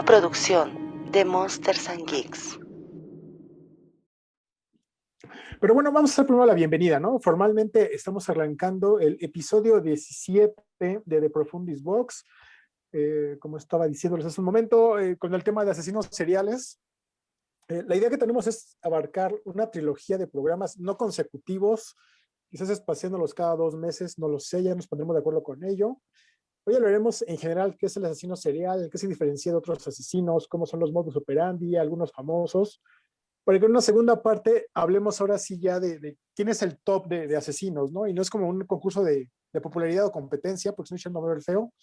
una producción de Monsters and Geeks. Pero bueno, vamos a hacer primero la bienvenida, ¿no? Formalmente estamos arrancando el episodio 17 de The Profundis Box, como estaba diciéndoles hace un momento, con el tema de asesinos seriales. La idea que tenemos es abarcar una trilogía de programas no consecutivos, quizás espaciándolos cada 2 meses, no lo sé, ya nos pondremos de acuerdo con ello. Hoy hablaremos en general qué es el asesino serial, qué se diferencia de otros asesinos, cómo son los modus operandi, algunos famosos, para que en una segunda parte hablemos ahora sí ya de quién es el top de asesinos, ¿no? Y no es como un concurso de popularidad o competencia, porque estoy echando a ver el feo,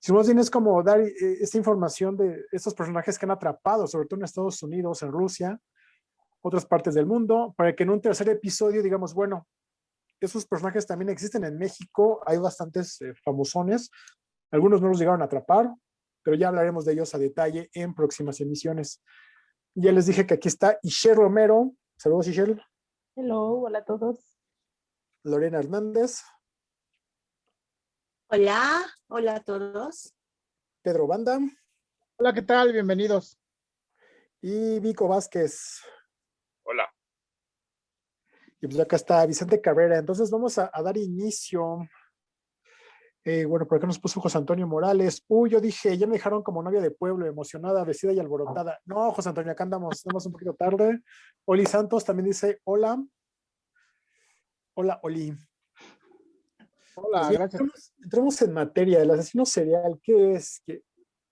sino más bien es como dar esta información de estos personajes que han atrapado, sobre todo en Estados Unidos, en Rusia, otras partes del mundo, para que en un tercer episodio digamos, bueno, esos personajes también existen en México, hay bastantes famosones, algunos no los llegaron a atrapar, pero ya hablaremos de ellos a detalle en próximas emisiones. Ya les dije que aquí está Ishel Romero. Saludos, Ishel. Hello, hola a todos. Lorena Hernández. Hola, hola a todos. Pedro Banda. Hola, ¿qué tal? Bienvenidos. Y Vico Vázquez. Hola. Y pues acá está Vicente Cabrera. Entonces vamos a dar inicio. Bueno, por acá nos puso José Antonio Morales. Yo dije, ya me dejaron como novia de pueblo, emocionada, vestida y alborotada. No, José Antonio, acá andamos un poquito tarde. Oli Santos también dice, hola. Hola, Oli. Hola, Pues bien, gracias. entremos en materia. El asesino serial, ¿qué es?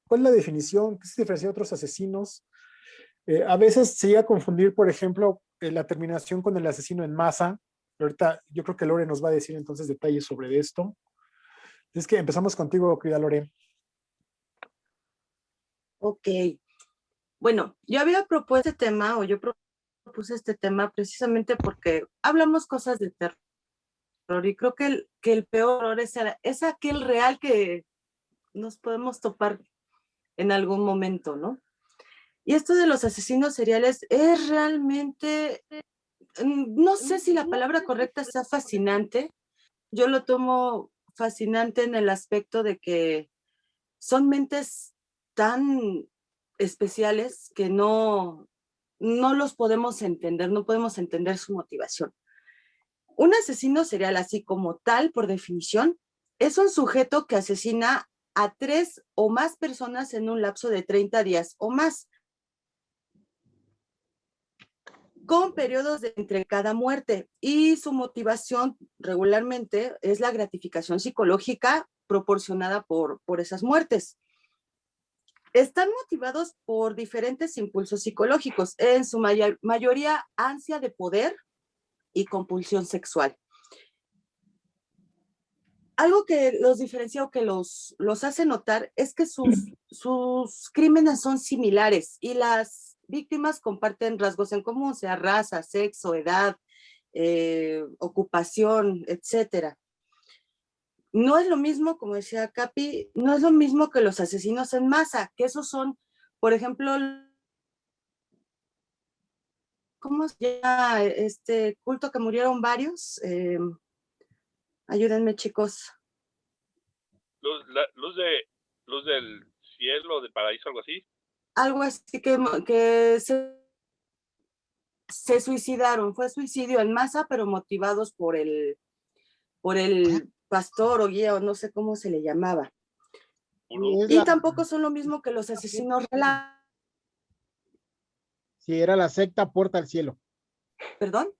¿Cuál es la definición? ¿Qué se diferencia de otros asesinos? A veces se llega a confundir, por ejemplo, la terminación con el asesino en masa. Ahorita yo creo que Lore nos va a decir entonces detalles sobre esto. Es que empezamos contigo, querida Lore. Ok. Bueno, yo había propuesto este tema, o yo propuse este tema precisamente porque hablamos cosas de terror y creo que el peor horror es aquel real que nos podemos topar en algún momento, ¿no? Y esto de los asesinos seriales es realmente, no sé si la palabra correcta sea fascinante. Yo lo tomo fascinante en el aspecto de que son mentes tan especiales que no los podemos entender, no podemos entender su motivación. Un asesino serial, así como tal, por definición, es un sujeto que asesina a 3 o más personas en un lapso de 30 días o más, con periodos de entre cada muerte, y su motivación regularmente es la gratificación psicológica proporcionada por esas muertes. Están motivados por diferentes impulsos psicológicos, en su mayoría ansia de poder y compulsión sexual. Algo que los diferencia o que los hace notar es que sus crímenes son similares y las víctimas comparten rasgos en común, sea raza, sexo, edad, ocupación, etcétera. No es lo mismo, como decía Capi, no es lo mismo que los asesinos en masa, que esos son, por ejemplo, ¿cómo se llama este culto que murieron varios? Ayúdenme, chicos. Luz del cielo, del paraíso, algo así. Algo así que se suicidaron, fue suicidio en masa, pero motivados por el pastor o guía, o no sé cómo se le llamaba. Y tampoco son lo mismo que los asesinos relámpagos. Sí, era la secta Puerta al Cielo. ¿Perdón?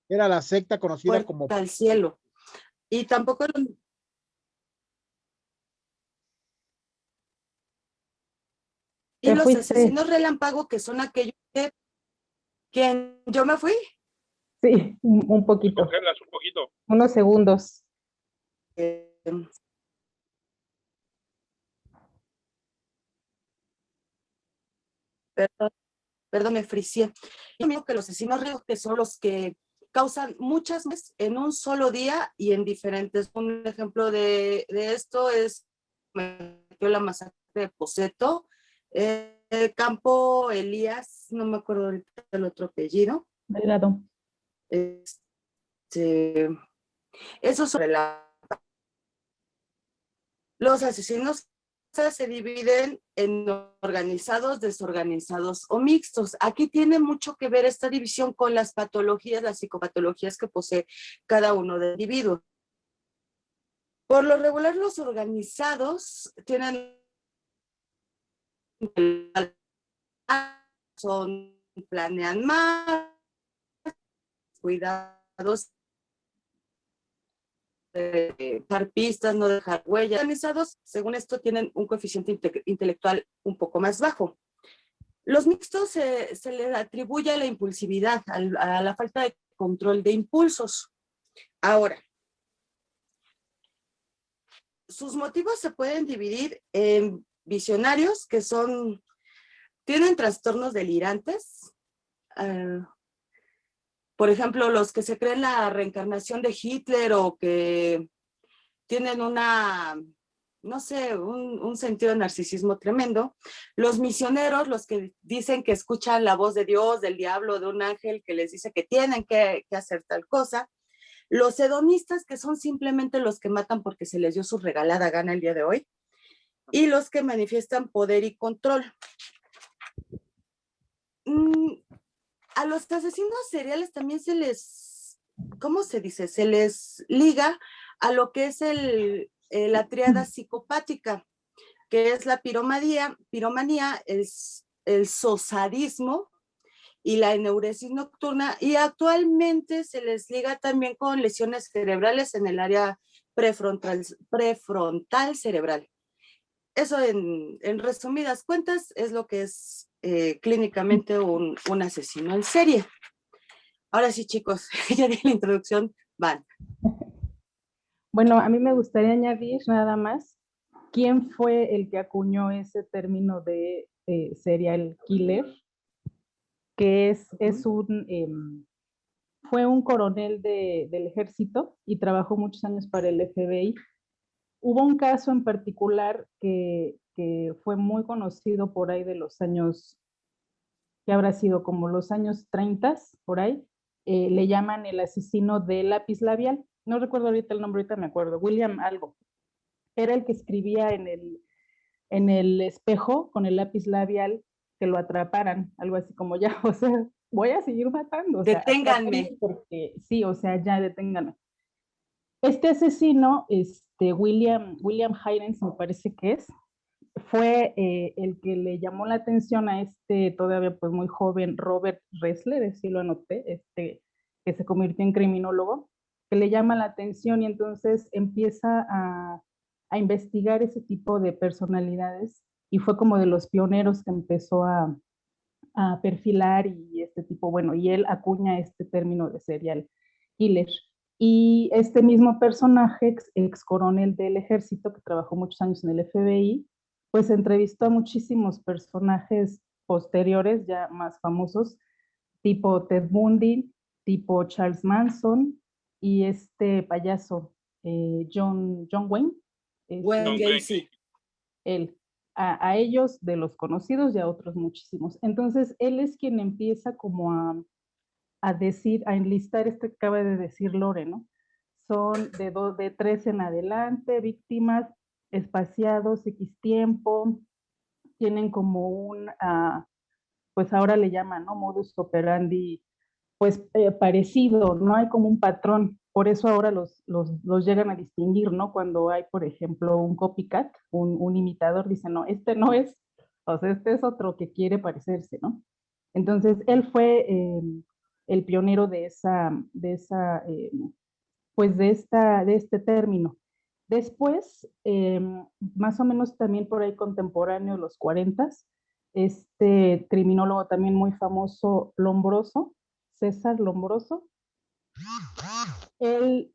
Era la secta conocida Puerta como al Cielo. Y tampoco y los asesinos relámpago, que son aquellos que ¿quién? ¿Yo me fui? Sí, un poquito. Congelas un poquito. Unos segundos. Perdón, me fricié. Yo digo que los asesinos relámpago, que son los que causan muchas veces en un solo día y en diferentes. Un ejemplo de esto es la masacre de Poseto, Campo Elías, no me acuerdo ahorita el otro apellido. Delgado. Eso sobre los asesinos se dividen en organizados, desorganizados o mixtos. Aquí tiene mucho que ver esta división con las patologías, las psicopatologías que posee cada uno de los individuos. Por lo regular, los organizados planean más, cuidados, dejar pistas, no dejar huellas. Organizados, según esto, tienen un coeficiente intelectual un poco más bajo. Los mixtos se les atribuye a la impulsividad, a la falta de control de impulsos. Ahora, sus motivos se pueden dividir en visionarios, que tienen trastornos delirantes. Por ejemplo, los que se creen la reencarnación de Hitler o que tienen no sé, un sentido de narcisismo tremendo. Los misioneros, los que dicen que escuchan la voz de Dios, del diablo, de un ángel que les dice que tienen que hacer tal cosa. Los hedonistas, que son simplemente los que matan porque se les dio su regalada gana el día de hoy. Y los que manifiestan poder y control. A los asesinos seriales también ¿cómo se dice? Se les liga a lo que es la tríada psicopática, que es la piromanía, el sosadismo y la eneuresis nocturna, y actualmente se les liga también con lesiones cerebrales en el área prefrontal cerebral. Eso en resumidas cuentas es lo que es clínicamente un asesino en serie. Ahora sí, chicos, ya di la introducción, van. Bueno, a mí me gustaría añadir nada más quién fue el que acuñó ese término de serial killer, que fue un coronel del ejército y trabajó muchos años para el FBI. Hubo un caso en particular que fue muy conocido por ahí de los años, que habrá sido como los años 30, por ahí, le llaman el asesino del lápiz labial. No recuerdo ahorita el nombre, ahorita me acuerdo, William algo. Era el que escribía en el espejo con el lápiz labial que lo atraparan, algo así como ya, o sea, voy a seguir matando. O sea, deténganme. Porque sí, o sea, ya deténganme. Este asesino, William Hirons, me parece que fue el que le llamó la atención a todavía pues muy joven Robert Ressler, así lo anoté, que se convirtió en criminólogo, que le llama la atención y entonces empieza a investigar ese tipo de personalidades y fue como de los pioneros que empezó a perfilar y bueno, y él acuña este término de serial killer. Y este mismo personaje, ex coronel del ejército, que trabajó muchos años en el FBI, pues entrevistó a muchísimos personajes posteriores, ya más famosos, tipo Ted Bundy, tipo Charles Manson, y este payaso, John Wayne. Wayne Gacy. Él. A ellos de los conocidos y a otros muchísimos. Entonces, él es quien empieza como a decir, a enlistar esto que acaba de decir Lore, ¿no? Son de 3 en adelante, víctimas, espaciados, X tiempo, tienen como pues ahora le llaman, ¿no? Modus operandi, pues parecido, no hay como un patrón. Por eso ahora los llegan a distinguir, ¿no? Cuando hay, por ejemplo, un copycat, un imitador, dicen, no, este no es, o sea, este es otro que quiere parecerse, ¿no? Entonces, él fue el pionero pues de este término. Después, más o menos también por ahí contemporáneo, los 40, este criminólogo también muy famoso, Lombroso, César Lombroso, él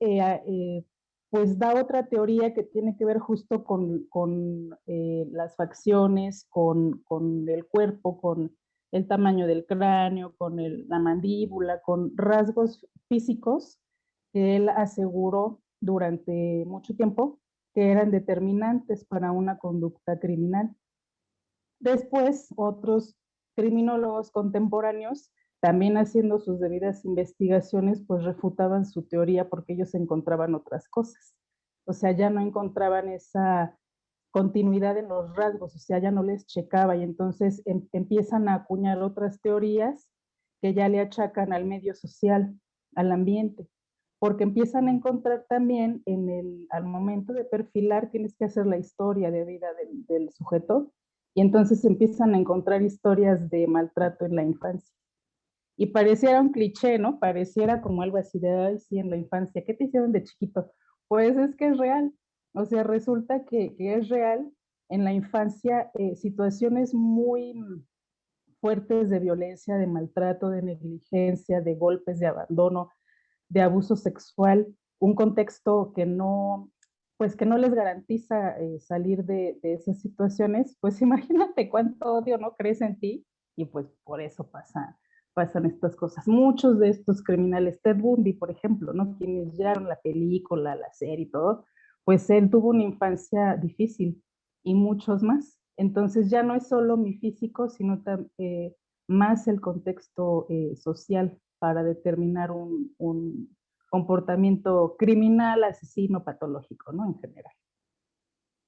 pues da otra teoría que tiene que ver justo con las facciones, con el cuerpo, con el tamaño del cráneo, con la mandíbula, con rasgos físicos que él aseguró durante mucho tiempo que eran determinantes para una conducta criminal. Después, otros criminólogos contemporáneos, también haciendo sus debidas investigaciones, pues refutaban su teoría porque ellos encontraban otras cosas. O sea, ya no encontraban continuidad en los rasgos, o sea, ya no les checaba y entonces empiezan a acuñar otras teorías que ya le achacan al medio social, al ambiente, porque empiezan a encontrar también al momento de perfilar tienes que hacer la historia de vida del sujeto y entonces empiezan a encontrar historias de maltrato en la infancia. Y pareciera un cliché, ¿no? Pareciera como algo así de, ay, sí, en la infancia, ¿qué te hicieron de chiquito? Pues es que es real. O sea, resulta que es real en la infancia situaciones muy fuertes de violencia, de maltrato, de negligencia, de golpes, de abandono, de abuso sexual, un contexto que no, pues que no les garantiza salir de esas situaciones, pues imagínate cuánto odio no crece en ti y pues por eso pasan estas cosas. Muchos de estos criminales, Ted Bundy, por ejemplo, ¿no? Quienes ya vieron la película, la serie y todo, pues él tuvo una infancia difícil y muchos más. Entonces ya no es solo mi físico, sino más el contexto social para determinar un comportamiento criminal, asesino, patológico, ¿no? En general.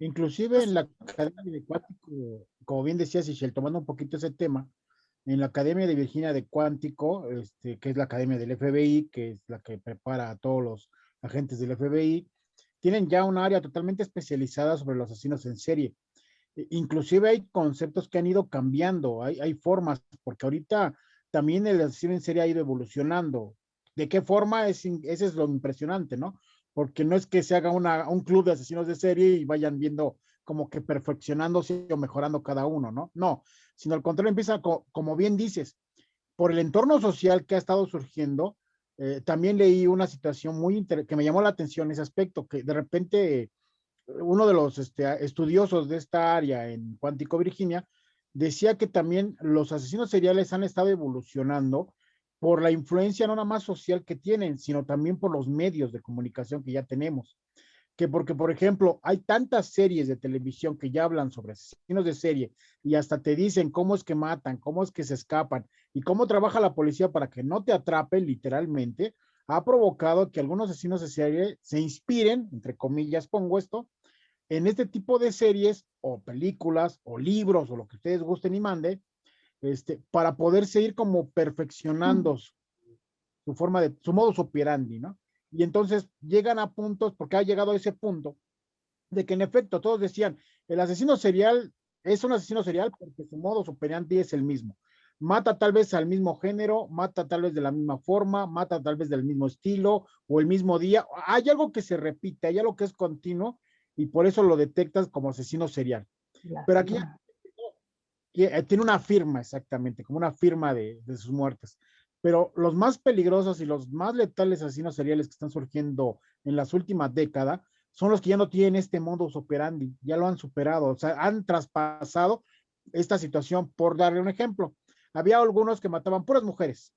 Inclusive en la Academia de Cuántico, como bien decías, Ishel, tomando un poquito ese tema, en la Academia de Virginia de Cuántico, que es la Academia del FBI, que es la que prepara a todos los agentes del FBI, tienen ya un área totalmente especializada sobre los asesinos en serie. Inclusive hay conceptos que han ido cambiando, hay formas, porque ahorita también el asesino en serie ha ido evolucionando. ¿De qué forma? Ese es lo impresionante, ¿no? Porque no es que se haga un club de asesinos de serie y vayan viendo como que perfeccionándose o mejorando cada uno, ¿no? No, sino al contrario empieza, como bien dices, por el entorno social que ha estado surgiendo. También leí una situación que me llamó la atención ese aspecto, que de repente uno de los estudiosos de esta área en Cuántico, Virginia, decía que también los asesinos seriales han estado evolucionando por la influencia no nada más social que tienen, sino también por los medios de comunicación que ya tenemos. Que porque, por ejemplo, hay tantas series de televisión que ya hablan sobre asesinos de serie y hasta te dicen cómo es que matan, cómo es que se escapan y cómo trabaja la policía para que no te atrapen literalmente, ha provocado que algunos asesinos de serie se inspiren, entre comillas pongo esto, en este tipo de series o películas o libros o lo que ustedes gusten y mande, para poder seguir como perfeccionando su forma de, su modus operandi, ¿no? Y entonces llegan a puntos, porque ha llegado a ese punto, de que en efecto todos decían, el asesino serial es un asesino serial porque su modus operandi es el mismo. Mata tal vez al mismo género, mata tal vez de la misma forma, mata tal vez del mismo estilo o el mismo día. Hay algo que se repite, hay algo que es continuo y por eso lo detectas como asesino serial. Pero aquí tiene una firma exactamente, como una firma de sus muertes. Pero los más peligrosos y los más letales asesinos seriales que están surgiendo en las últimas décadas son los que ya no tienen este modus operandi, ya lo han superado, o sea, han traspasado esta situación. Por darle un ejemplo, había algunos que mataban puras mujeres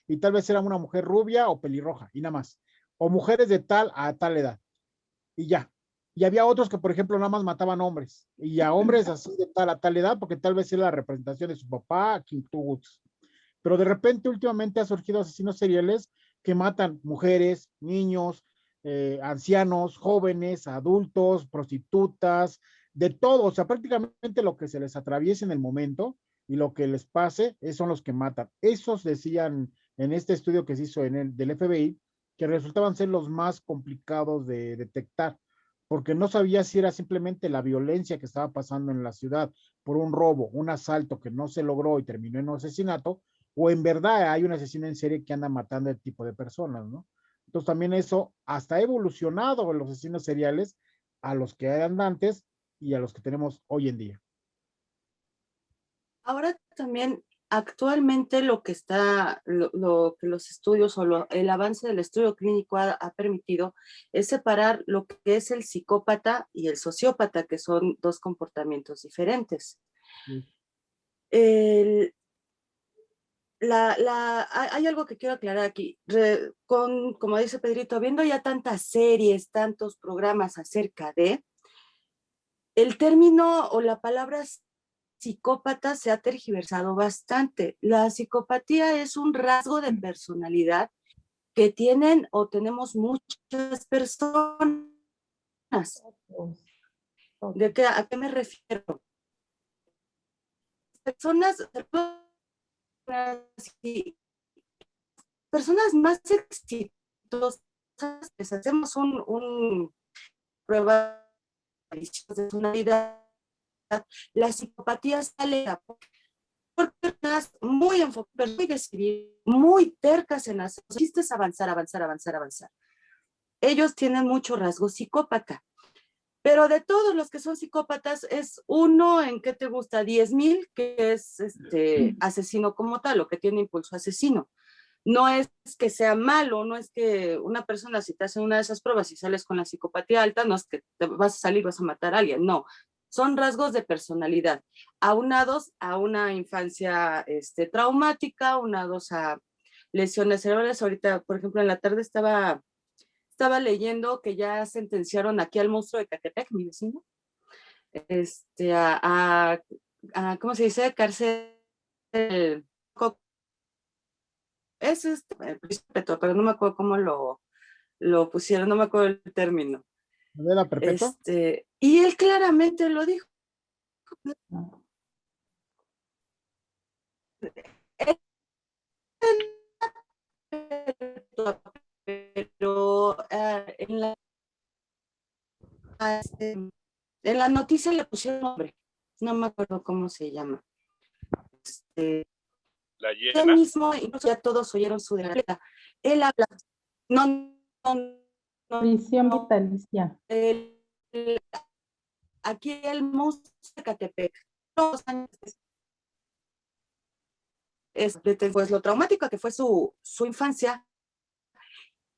y tal vez era una mujer rubia o pelirroja y nada más, o mujeres de tal a tal edad y ya. Y había otros que, por ejemplo, nada más mataban hombres, y a hombres así de tal a tal edad, porque tal vez era la representación de su papá, King Toots. Pero de repente, últimamente ha surgido asesinos seriales que matan mujeres, niños, ancianos, jóvenes, adultos, prostitutas, de todo. O sea, prácticamente lo que se les atraviese en el momento y lo que les pase, son los que matan. Esos decían en este estudio que se hizo del FBI, que resultaban ser los más complicados de detectar, porque no sabía si era simplemente la violencia que estaba pasando en la ciudad por un robo, un asalto que no se logró y terminó en un asesinato, o en verdad hay un asesino en serie que anda matando a este tipo de personas, ¿no? Entonces también eso hasta ha evolucionado en los asesinos seriales a los que eran antes y a los que tenemos hoy en día. Ahora también, actualmente lo que que los estudios o el avance del estudio clínico ha permitido es separar lo que es el psicópata y el sociópata, que son dos comportamientos diferentes. Sí. Hay algo que quiero aclarar aquí. Como dice Pedrito, viendo ya tantas series, tantos programas acerca de, el término o la palabra psicópata se ha tergiversado bastante. La psicopatía es un rasgo de personalidad que tienen o tenemos muchas personas. ¿A qué me refiero? Personas más exitosas, les hacemos un prueba de personalidad, la psicopatía sale a personas muy enfocadas, muy decididas, muy tercas en hacer. El chiste es avanzar, avanzar, avanzar, avanzar. Ellos tienen mucho rasgo psicópata. Pero de todos los que son psicópatas, es uno en que te gusta 10,000, que es asesino como tal, o que tiene impulso asesino. No es que sea malo, no es que una persona, si te hacen una de esas pruebas y sales con la psicopatía alta, no es que te vas a salir y vas a matar a alguien, no. Son rasgos de personalidad, aunados a una infancia traumática, aunados a lesiones cerebrales. Ahorita, por ejemplo, en la tarde estaba leyendo que ya sentenciaron aquí al monstruo de Catepec, mi vecino, ¿cómo se dice? Cárcel. Es pero no me acuerdo cómo lo pusieron, no me acuerdo el término. ¿Cadena perpetua? Y él claramente lo dijo. Pero en la noticia le pusieron nombre, no me acuerdo cómo se llama. La Él llena. mismo, incluso ya todos oyeron su declaración. Él habla, no, Prisión vitalicia. Aquí el monstruo de Catepec, todos años pues lo traumático que fue su infancia,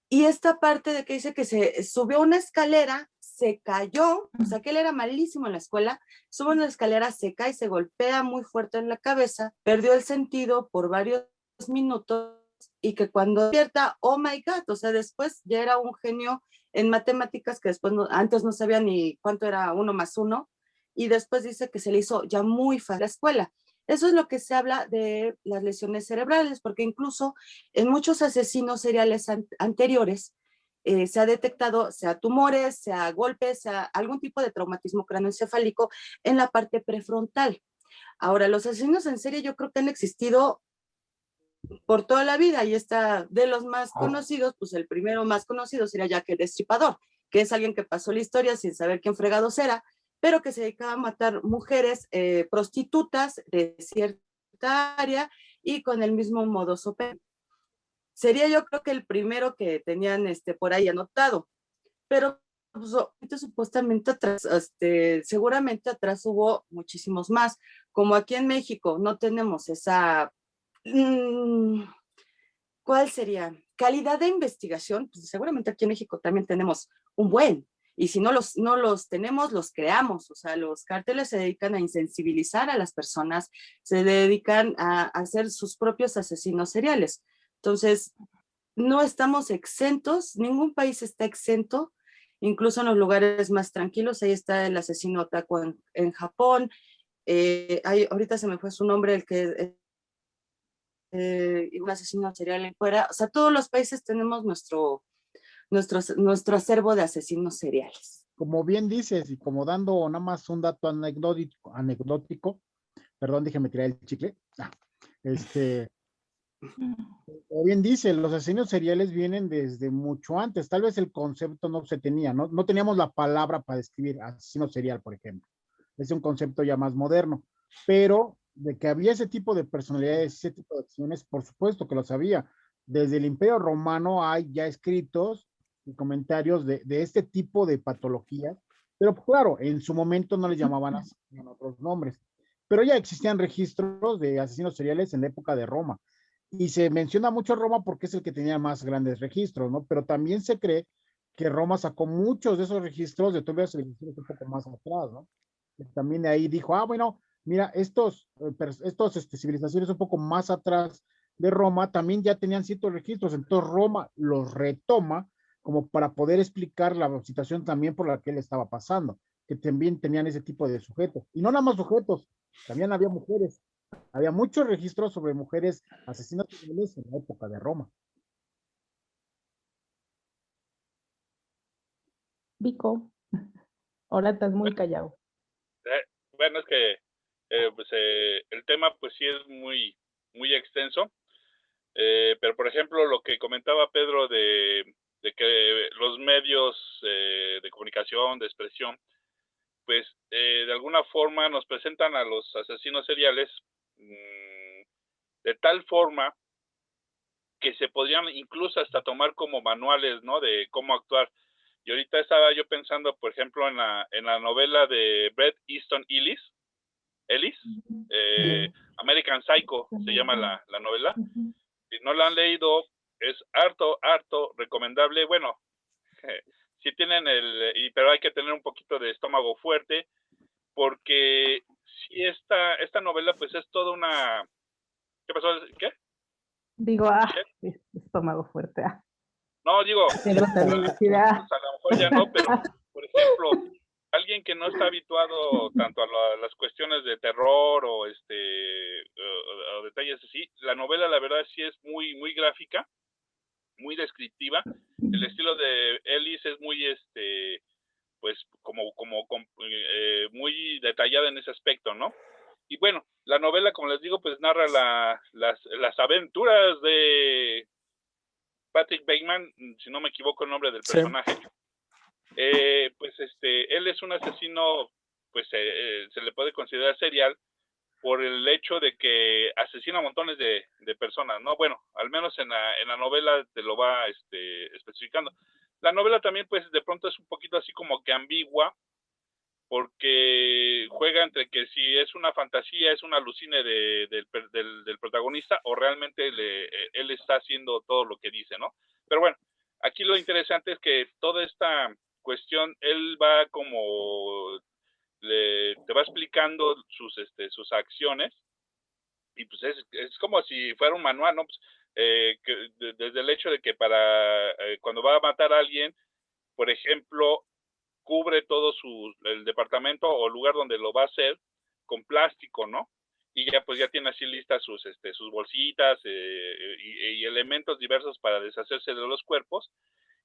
y esta parte de que dice que se subió una escalera, se cayó, o sea que él era malísimo en la escuela, sube una escalera, se cae, se golpea muy fuerte en la cabeza, perdió el sentido por varios minutos, y que cuando despierta, oh my God, o sea, después ya era un genio en matemáticas, que después antes no sabía ni cuánto era 1 más 1, y después dice que se le hizo ya muy fácil la escuela. Eso es lo que se habla de las lesiones cerebrales, porque incluso en muchos asesinos seriales anteriores se ha detectado, sea tumores, sea golpes, sea algún tipo de traumatismo craneoencefálico en la parte prefrontal. Ahora, los asesinos en serie yo creo que han existido por toda la vida, y está de los más conocidos, pues el primero más conocido sería Jack el Destripador, que es alguien que pasó la historia sin saber quién fregados era, pero que se dedicaba a matar mujeres prostitutas de cierta área y con el mismo modus operandi. Sería yo creo que el primero que tenían por ahí anotado, pero pues, supuestamente atrás, seguramente atrás hubo muchísimos más. Como aquí en México no tenemos esa ¿cuál sería? Calidad de investigación, pues seguramente aquí en México también tenemos un buen, y si no los tenemos, los creamos. O sea, los cárteles se dedican a insensibilizar a las personas, se dedican a hacer sus propios asesinos seriales. Entonces, no estamos exentos, ningún país está exento, incluso en los lugares más tranquilos. Ahí está el asesino otaku en Japón. Ahorita se me fue su nombre, el que un asesino serial en fuera. O sea, todos los países tenemos nuestro acervo de asesinos seriales. Como bien dices, y como dando nada más un dato anecdótico, perdón, déjame tirar el chicle. Como bien dice, los asesinos seriales vienen desde mucho antes. Tal vez el concepto no se tenía, no teníamos la palabra para describir asesino serial, por ejemplo. Es un concepto ya más moderno, pero de que había ese tipo de personalidades, ese tipo de acciones, por supuesto que lo sabía. Desde el Imperio Romano hay ya escritos y comentarios de este tipo de patologías, pero claro, en su momento no les llamaban así, en otros nombres. Pero ya existían registros de asesinos seriales en la época de Roma. Y se menciona mucho Roma porque es el que tenía más grandes registros, ¿no? Pero también se cree que Roma sacó muchos de esos registros de todas las civilizaciones un poco más atrás, ¿no? Que también de ahí dijo, bueno, mira, estos civilizaciones un poco más atrás de Roma también ya tenían ciertos registros, entonces Roma los retoma como para poder explicar la situación también por la que él estaba pasando, que también tenían ese tipo de sujetos. Y no nada más sujetos, también había mujeres. Había muchos registros sobre mujeres asesinas seriales en la época de Roma. Vico. Ahora estás muy callado. Bueno, es que el tema pues sí es muy, muy extenso, pero por ejemplo lo que comentaba Pedro de que los medios de comunicación, de expresión, pues de alguna forma nos presentan a los asesinos seriales de tal forma que se podrían incluso hasta tomar como manuales, ¿no? De cómo actuar. Y ahorita estaba yo pensando, por ejemplo, en la novela de Bret Easton Ellis, American Psycho se llama la novela. Si no la han leído, es harto recomendable. Bueno, si tienen pero hay que tener un poquito de estómago fuerte, porque si esta novela pues es toda una... ¿Qué pasó? ¿Qué? Digo, estómago fuerte. No, digo, Pedro también decide, pues, a lo mejor ya no, pero por ejemplo, alguien que no está habituado tanto a las cuestiones de terror o o detalles así, la novela la verdad sí es muy muy gráfica, muy descriptiva. El estilo de Ellis es muy pues muy detallada en ese aspecto, ¿no? Y bueno, la novela, como les digo, pues narra las aventuras de Patrick Bateman, si no me equivoco el nombre del personaje. Pues él es un asesino, pues se le puede considerar serial por el hecho de que asesina montones de personas, ¿no? Bueno, al menos en la novela te lo va especificando. La novela también, pues, de pronto es un poquito así como que ambigua, porque juega entre que si es una fantasía, es un alucine del protagonista, o realmente él está haciendo todo lo que dice, ¿no? Pero bueno, aquí lo interesante es que toda esta cuestión, él va como, te va explicando sus acciones, y pues es como si fuera un manual, ¿no? Pues, desde el hecho de que cuando va a matar a alguien, por ejemplo, cubre todo el departamento o lugar donde lo va a hacer con plástico, ¿no? Y ya pues ya tiene así listas sus bolsitas y elementos diversos para deshacerse de los cuerpos.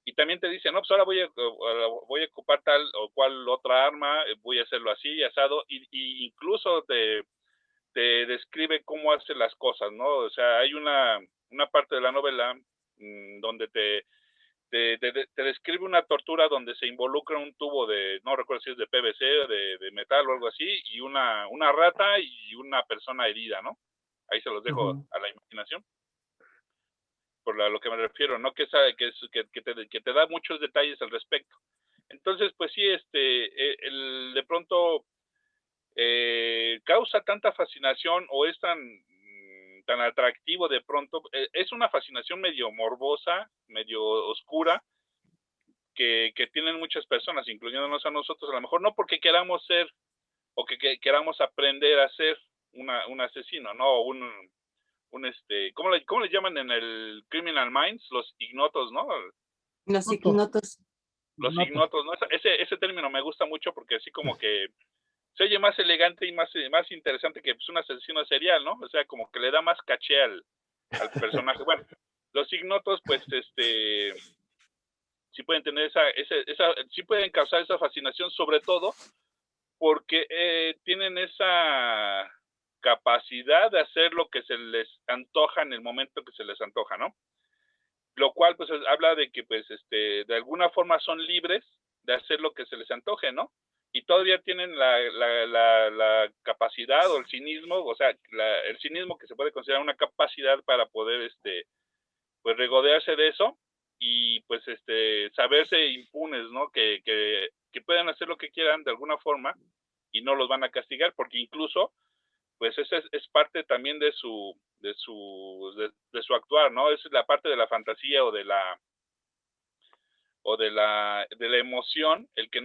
Y también te dice, no, pues ahora voy a ocupar tal o cual otra arma, voy a hacerlo así, asado, y incluso te describe cómo hace las cosas, ¿no? O sea, hay una parte de la novela donde te describe una tortura donde se involucra un tubo no recuerdo si es de PVC, de metal o algo así, y una rata y una persona herida, ¿no? Ahí se los dejo a la imaginación. Por lo que me refiero, ¿no? Que te da muchos detalles al respecto. Entonces, pues sí, de pronto causa tanta fascinación o es tan atractivo de pronto, es una fascinación medio morbosa, medio oscura, que tienen muchas personas, incluyéndonos a nosotros, a lo mejor no porque queramos ser o que queramos aprender a ser un asesino, ¿no? ¿Cómo le llaman en el Criminal Minds? Los ignotos, ¿no? Los ignotos. Los ignotos, ¿no? Ese término me gusta mucho porque así como que se oye más elegante y más interesante que pues, un asesino serial, ¿no? O sea, como que le da más caché al personaje. Bueno, los ignotos, pues, sí pueden tener sí pueden causar esa fascinación, sobre todo porque tienen esa capacidad de hacer lo que se les antoja en el momento que se les antoja, ¿no? Lo cual, pues, habla de que, pues, de alguna forma son libres de hacer lo que se les antoje, ¿no? Y todavía tienen la capacidad o el cinismo, o sea, el cinismo que se puede considerar una capacidad para poder, pues, regodearse de eso y, pues, saberse impunes, ¿no? Que pueden hacer lo que quieran de alguna forma y no los van a castigar, porque incluso, pues, esa es parte también de su actuar, ¿no? Esa es la parte de la fantasía o de la emoción, el que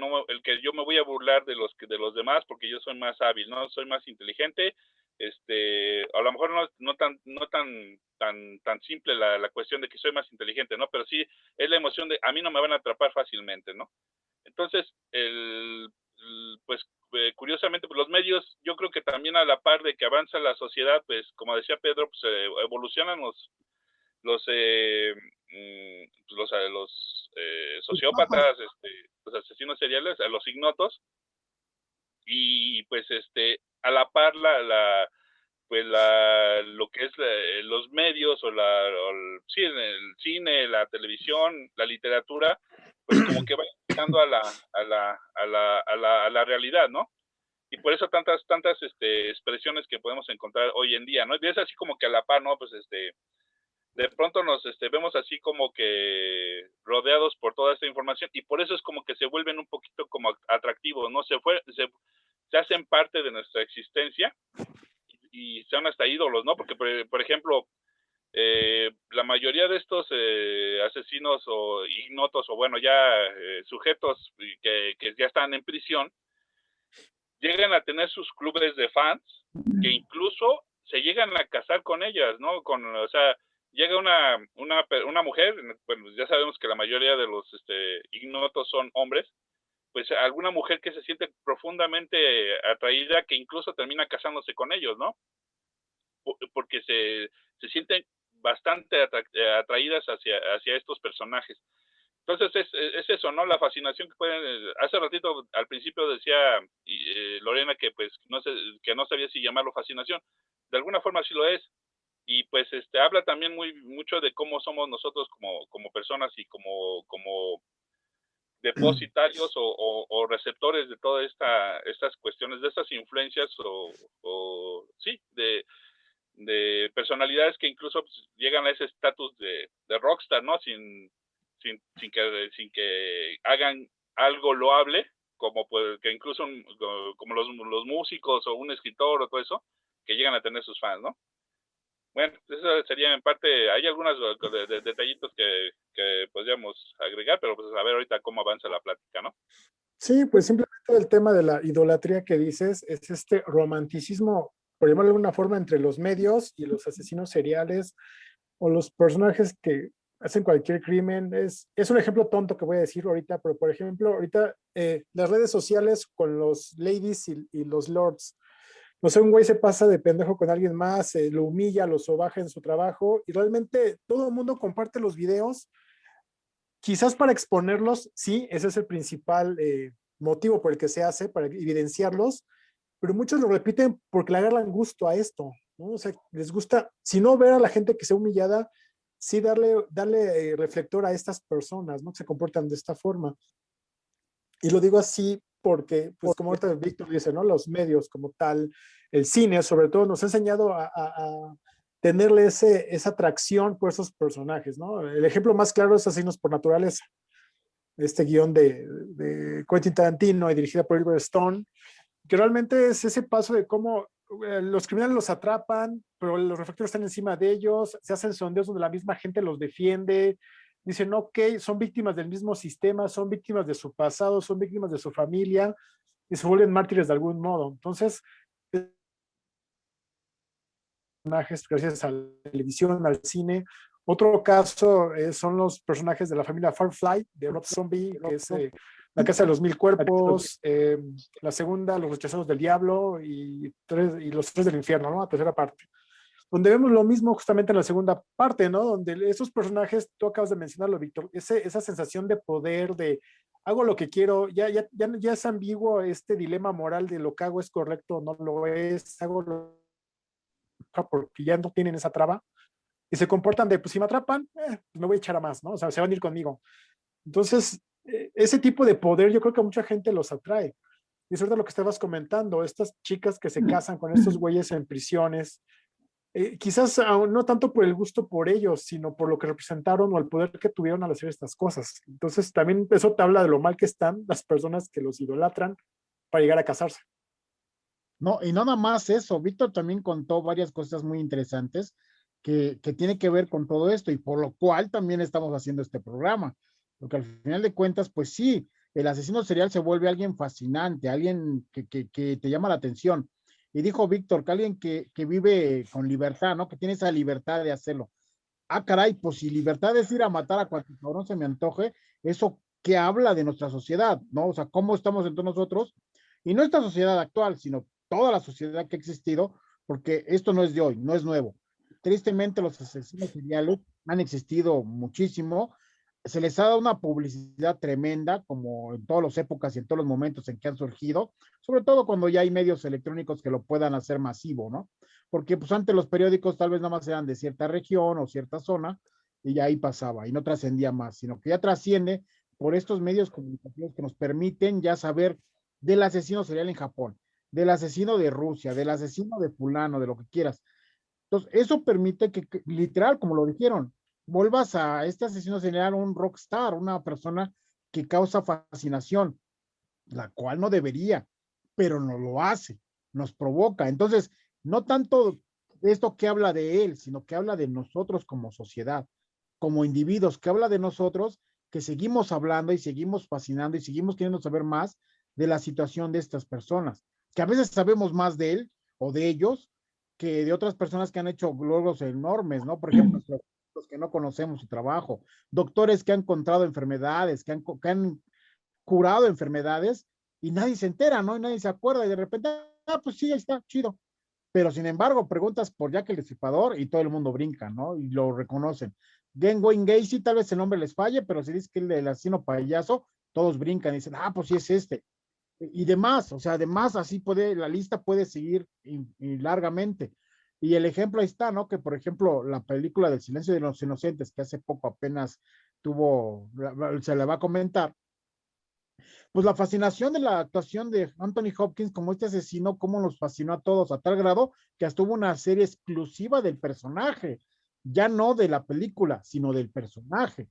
yo me voy a burlar de los demás porque yo soy más hábil, ¿no? Soy más inteligente, a lo mejor no tan simple la cuestión de que soy más inteligente, ¿no? Pero sí es la emoción de a mí no me van a atrapar fácilmente, ¿no? Entonces, pues curiosamente, pues, los medios, yo creo que también a la par de que avanza la sociedad, pues como decía Pedro, pues evolucionan los sociópatas, los asesinos seriales, a los ignotos, y pues a la par lo que es los medios sí, el cine, la televisión, la literatura, pues como que va llegando a la realidad, ¿no? Y por eso tantas expresiones que podemos encontrar hoy en día, ¿no? Y es así como que a la par, ¿no? Pues de pronto nos vemos así como que rodeados por toda esta información, y por eso es como que se vuelven un poquito como atractivos, ¿no? Se hacen parte de nuestra existencia y son hasta ídolos, ¿no? Porque, por ejemplo, la mayoría de estos asesinos o ignotos, o bueno, ya sujetos que ya están en prisión, llegan a tener sus clubes de fans, que incluso se llegan a casar con ellas, ¿no? O sea, llega una mujer, bueno, ya sabemos que la mayoría de los ignotos son hombres, pues alguna mujer que se siente profundamente atraída, que incluso termina casándose con ellos, ¿no? Porque se sienten bastante atraídas hacia estos personajes. Entonces es eso, ¿no? La fascinación que pueden. Hace ratito, al principio decía Lorena que pues que no sabía si llamarlo fascinación. De alguna forma sí lo es. Y pues habla también mucho de cómo somos nosotros como personas y como depositarios o receptores de todas estas cuestiones, de estas influencias sí, de personalidades que incluso pues, llegan a ese estatus de rockstar, ¿no? Sin que hagan algo loable, como pues, que incluso como los músicos o un escritor o todo eso, que llegan a tener sus fans, ¿no? Bueno, eso sería en parte, hay algunos detallitos que podríamos agregar, pero pues a ver ahorita cómo avanza la plática, ¿no? Sí, pues simplemente el tema de la idolatría que dices es este romanticismo, por llamarlo de alguna forma, entre los medios y los asesinos seriales o los personajes que hacen cualquier crimen. Es un ejemplo tonto que voy a decir ahorita, pero por ejemplo, ahorita las redes sociales con los ladies y los lords. No sé, un güey se pasa de pendejo con alguien más, lo humilla, lo sobaja en su trabajo y realmente todo el mundo comparte los videos, quizás para exponerlos, sí, ese es el principal motivo por el que se hace, para evidenciarlos, pero muchos lo repiten porque le agarran gusto a esto, ¿no? O sea, les gusta, si no ver a la gente que sea humillada, sí darle reflector a estas personas, ¿no? Que se comportan de esta forma. Y lo digo así porque, pues como ahorita Víctor dice, ¿no? Los medios como tal, el cine sobre todo, nos ha enseñado a tenerle esa atracción por esos personajes, ¿no? El ejemplo más claro es Asesinos por Naturaleza, este guión de Quentin Tarantino y dirigida por Oliver Stone, que realmente es ese paso de cómo los criminales los atrapan, pero los reflectores están encima de ellos, se hacen sondeos donde la misma gente los defiende, dicen, ok, son víctimas del mismo sistema, son víctimas de su pasado, son víctimas de su familia, y se vuelven mártires de algún modo. Entonces, personajes gracias a la televisión, al cine. Otro caso son los personajes de la familia Firefly, de Rob Zombie, que es La Casa de los Mil Cuerpos, la segunda, Los Rechazados del Diablo, y Los Tres del Infierno, ¿no? La tercera parte. Donde vemos lo mismo justamente en la segunda parte, ¿no? Donde esos personajes, tú acabas de mencionarlo, Víctor, esa sensación de poder, de hago lo que quiero, ya es ambiguo este dilema moral de lo que hago es correcto o no lo es, hago lo porque ya no tienen esa traba y se comportan de, pues si me atrapan, pues me voy a echar a más, ¿no? O sea, se van a ir conmigo. Entonces, ese tipo de poder yo creo que a mucha gente los atrae. Y es verdad lo que estabas comentando, estas chicas que se casan con estos güeyes en prisiones, quizás no tanto por el gusto por ellos, sino por lo que representaron o el poder que tuvieron al hacer estas cosas. Entonces, también eso te habla de lo mal que están las personas que los idolatran para llegar a casarse. No, y no nada más eso, Víctor también contó varias cosas muy interesantes que tiene que ver con todo esto y por lo cual también estamos haciendo este programa, porque al final de cuentas, pues sí, el asesino serial se vuelve alguien fascinante, alguien que te llama la atención. Y dijo Víctor que alguien que vive con libertad, ¿no? Que tiene esa libertad de hacerlo. Ah, caray, pues si libertad es ir a matar a cuanto cabrón se me antoje, eso que habla de nuestra sociedad, ¿no? O sea, cómo estamos entre nosotros, y no esta sociedad actual, sino toda la sociedad que ha existido, porque esto no es de hoy, no es nuevo. Tristemente los asesinos seriales han existido muchísimo, se les ha dado una publicidad tremenda, como en todas las épocas y en todos los momentos en que han surgido, sobre todo cuando ya hay medios electrónicos que lo puedan hacer masivo, ¿no? Porque pues antes los periódicos tal vez nada más eran de cierta región o cierta zona, y ya ahí pasaba, y no trascendía más, sino que ya trasciende por estos medios comunicativos que nos permiten ya saber del asesino serial en Japón, del asesino de Rusia, del asesino de fulano, de lo que quieras. Entonces, eso permite que literal, como lo dijeron, vuelvas a este asesino serial un rockstar, una persona que causa fascinación, la cual no debería, pero no lo hace, nos provoca. Entonces, no tanto esto que habla de él, sino que habla de nosotros como sociedad, como individuos, que habla de nosotros, que seguimos hablando y seguimos fascinando y seguimos queriendo saber más de la situación de estas personas, que a veces sabemos más de él o de ellos que de otras personas que han hecho logros enormes, ¿no? Por ejemplo, los que no conocemos su trabajo, doctores que han encontrado enfermedades, que han curado enfermedades y nadie se entera, ¿no? Y nadie se acuerda y de repente, pues sí, ahí está, chido. Pero sin embargo, preguntas por Jack el Destripador y todo el mundo brinca, ¿no? Y lo reconocen. Wayne Gacy, tal vez el nombre les falle, pero si dice que el asesino payaso, todos brincan y dicen, pues sí es este. Y demás, o sea, además así la lista puede seguir y largamente. Y el ejemplo ahí está, ¿no? Que por ejemplo, la película del Silencio de los Inocentes, que hace poco apenas se le va a comentar, pues la fascinación de la actuación de Anthony Hopkins como este asesino, cómo nos fascinó a todos a tal grado que hasta hubo una serie exclusiva del personaje, ya no de la película, sino del personaje,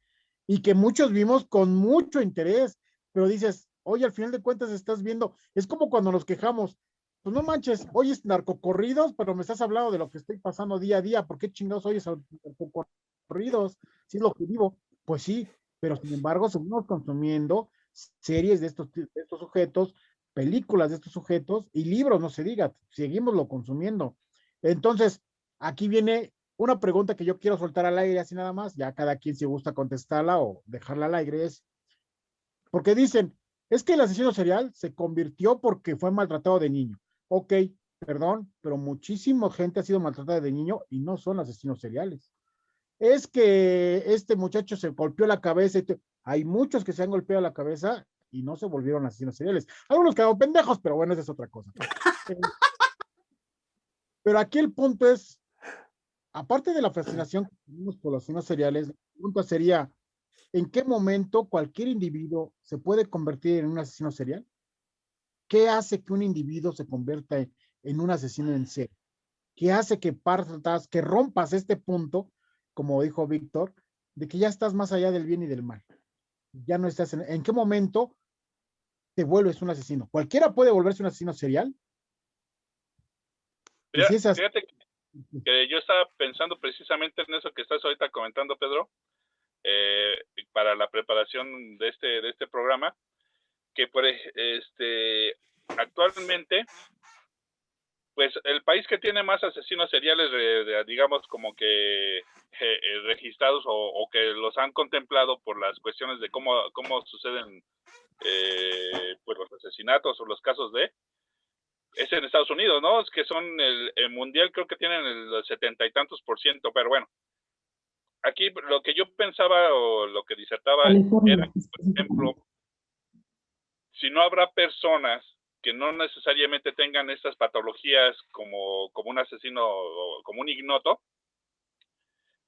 y que muchos vimos con mucho interés, pero dices, oye, al final de cuentas estás viendo, es como cuando nos quejamos, pues no manches, oyes narcocorridos, pero me estás hablando de lo que estoy pasando día a día, ¿por qué chingados oyes narcocorridos? Si es lo que vivo, pues sí, pero sin embargo seguimos consumiendo series de estos sujetos, películas de estos sujetos y libros, no se diga, seguimos lo consumiendo. Entonces, aquí viene una pregunta que yo quiero soltar al aire así nada más, ya cada quien si gusta contestarla o dejarla al aire, es, porque dicen, es que el asesino serial se convirtió porque fue maltratado de niño. Ok, perdón, pero muchísima gente ha sido maltratada de niño y no son asesinos seriales. Es que este muchacho se golpeó la cabeza. Hay muchos que se han golpeado la cabeza y no se volvieron asesinos seriales. Algunos quedaron pendejos, pero bueno, esa es otra cosa. Pero aquí el punto es, aparte de la fascinación que tenemos por los asesinos seriales, la pregunta sería, ¿en qué momento cualquier individuo se puede convertir en un asesino serial? ¿Qué hace que un individuo se convierta en un asesino en serie? ¿Qué hace que partas, que rompas este punto, como dijo Víctor, de que ya estás más allá del bien y del mal? Ya no estás ¿en qué momento te vuelves un asesino? ¿Cualquiera puede volverse un asesino serial? Y si es así, Fíjate que yo estaba pensando precisamente en eso que estás ahorita comentando, Pedro, para la preparación de este programa, que actualmente, pues el país que tiene más asesinos seriales, digamos, como que registrados o que los han contemplado por las cuestiones de cómo suceden pues los asesinatos o los casos es en Estados Unidos, ¿no? Es que son el mundial, creo que tienen el 70 y tantos %, pero bueno, aquí lo que yo pensaba o lo que disertaba era que, por ejemplo, si no habrá personas que no necesariamente tengan estas patologías como un asesino o como un ignoto,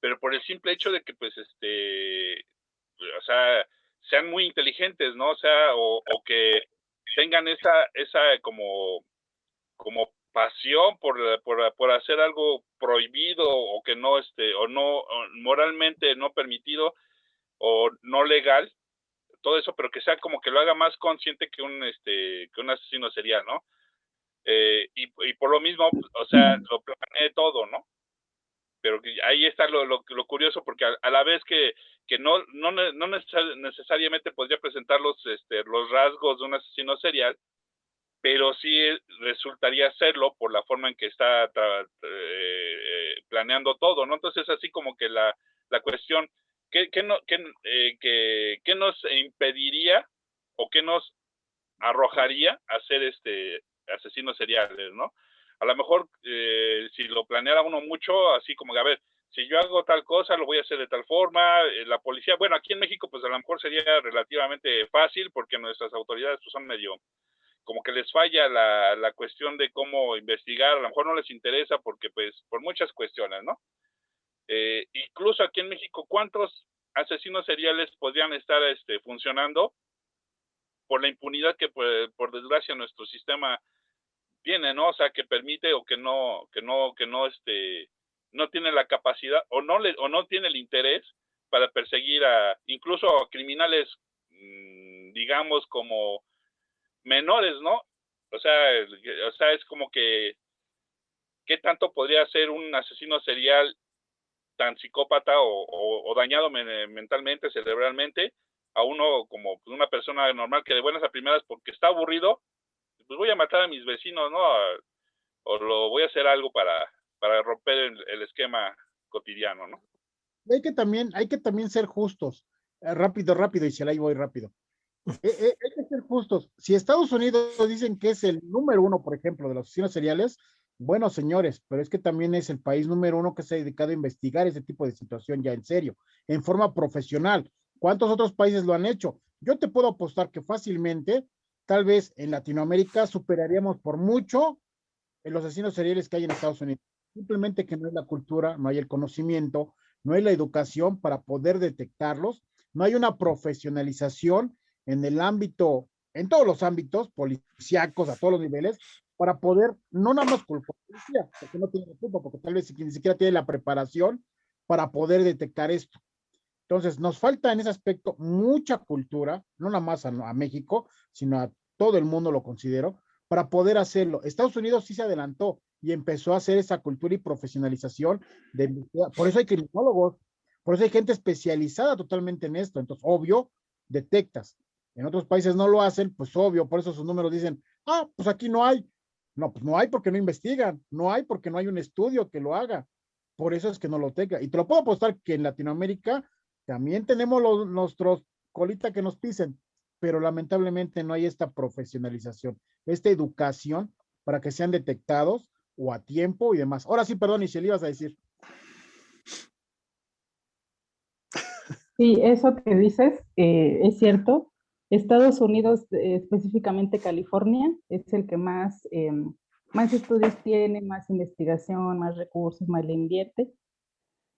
pero por el simple hecho de que, pues, o sea, sean muy inteligentes, ¿no? O sea, o que tengan esa como pasión por hacer algo prohibido o que no, o no, o moralmente no permitido o no legal, todo eso, pero que sea como que lo haga más consciente que un asesino serial, ¿no? Y por lo mismo, o sea, lo planeé todo, ¿no? Pero ahí está lo curioso, porque a la vez que no necesariamente podría presentar los rasgos de un asesino serial, pero sí resultaría serlo por la forma en que está planeando todo, ¿no? Entonces, así como que la cuestión, ¿qué nos impediría o qué nos arrojaría a ser asesinos seriales, ¿no? A lo mejor, si lo planeara uno mucho, así como que, a ver, si yo hago tal cosa, lo voy a hacer de tal forma. La policía, bueno, aquí en México, pues a lo mejor sería relativamente fácil porque nuestras autoridades pues, son medio, como que les falla la cuestión de cómo investigar, a lo mejor no les interesa porque, pues, por muchas cuestiones, ¿no? Incluso aquí en México, ¿cuántos asesinos seriales podrían estar funcionando por la impunidad que, pues, por desgracia, nuestro sistema tiene, ¿no? O sea, que permite o que no no tiene la capacidad o no tiene el interés para perseguir incluso a criminales, digamos, como menores, ¿no? O sea, es como que ¿qué tanto podría ser un asesino serial tan psicópata o dañado mentalmente, cerebralmente, a uno como pues, una persona normal que de buenas a primeras, porque está aburrido, pues voy a matar a mis vecinos, ¿no? O lo voy a hacer algo para romper el esquema cotidiano, ¿no? Hay que también ser justos. Rápido, y si ahí voy rápido. Hay que ser justos. Si Estados Unidos dicen que es el número uno, por ejemplo, de los asesinos seriales, bueno, señores, pero es que también es el país número uno que se ha dedicado a investigar ese tipo de situación ya en serio, en forma profesional. ¿Cuántos otros países lo han hecho? Yo te puedo apostar que fácilmente, tal vez en Latinoamérica, superaríamos por mucho en los asesinos seriales que hay en Estados Unidos. Simplemente que no hay la cultura, no hay el conocimiento, no hay la educación para poder detectarlos, no hay una profesionalización en el ámbito, en todos los ámbitos, policíacos, a todos los niveles, para poder, no nada más culpar a la policía, porque no tiene culpa, porque tal vez ni siquiera tiene la preparación para poder detectar esto. Entonces, nos falta en ese aspecto mucha cultura, no nada más a México, sino a todo el mundo, lo considero, para poder hacerlo. Estados Unidos sí se adelantó y empezó a hacer esa cultura y profesionalización por eso hay criminólogos, por eso hay gente especializada totalmente en esto. Entonces, obvio, detectas. En otros países no lo hacen, pues obvio, por eso sus números dicen, pues aquí no hay. No, pues no hay porque no investigan, no hay porque no hay un estudio que lo haga. Por eso es que no lo tenga. Y te lo puedo apostar que en Latinoamérica también tenemos nuestros colita que nos pisen, pero lamentablemente no hay esta profesionalización, esta educación para que sean detectados o a tiempo y demás. Ahora sí, perdón, y si le ibas a decir. Sí, eso que dices es cierto. Estados Unidos, específicamente California, es el que más estudios tiene, más investigación, más recursos, más le invierte.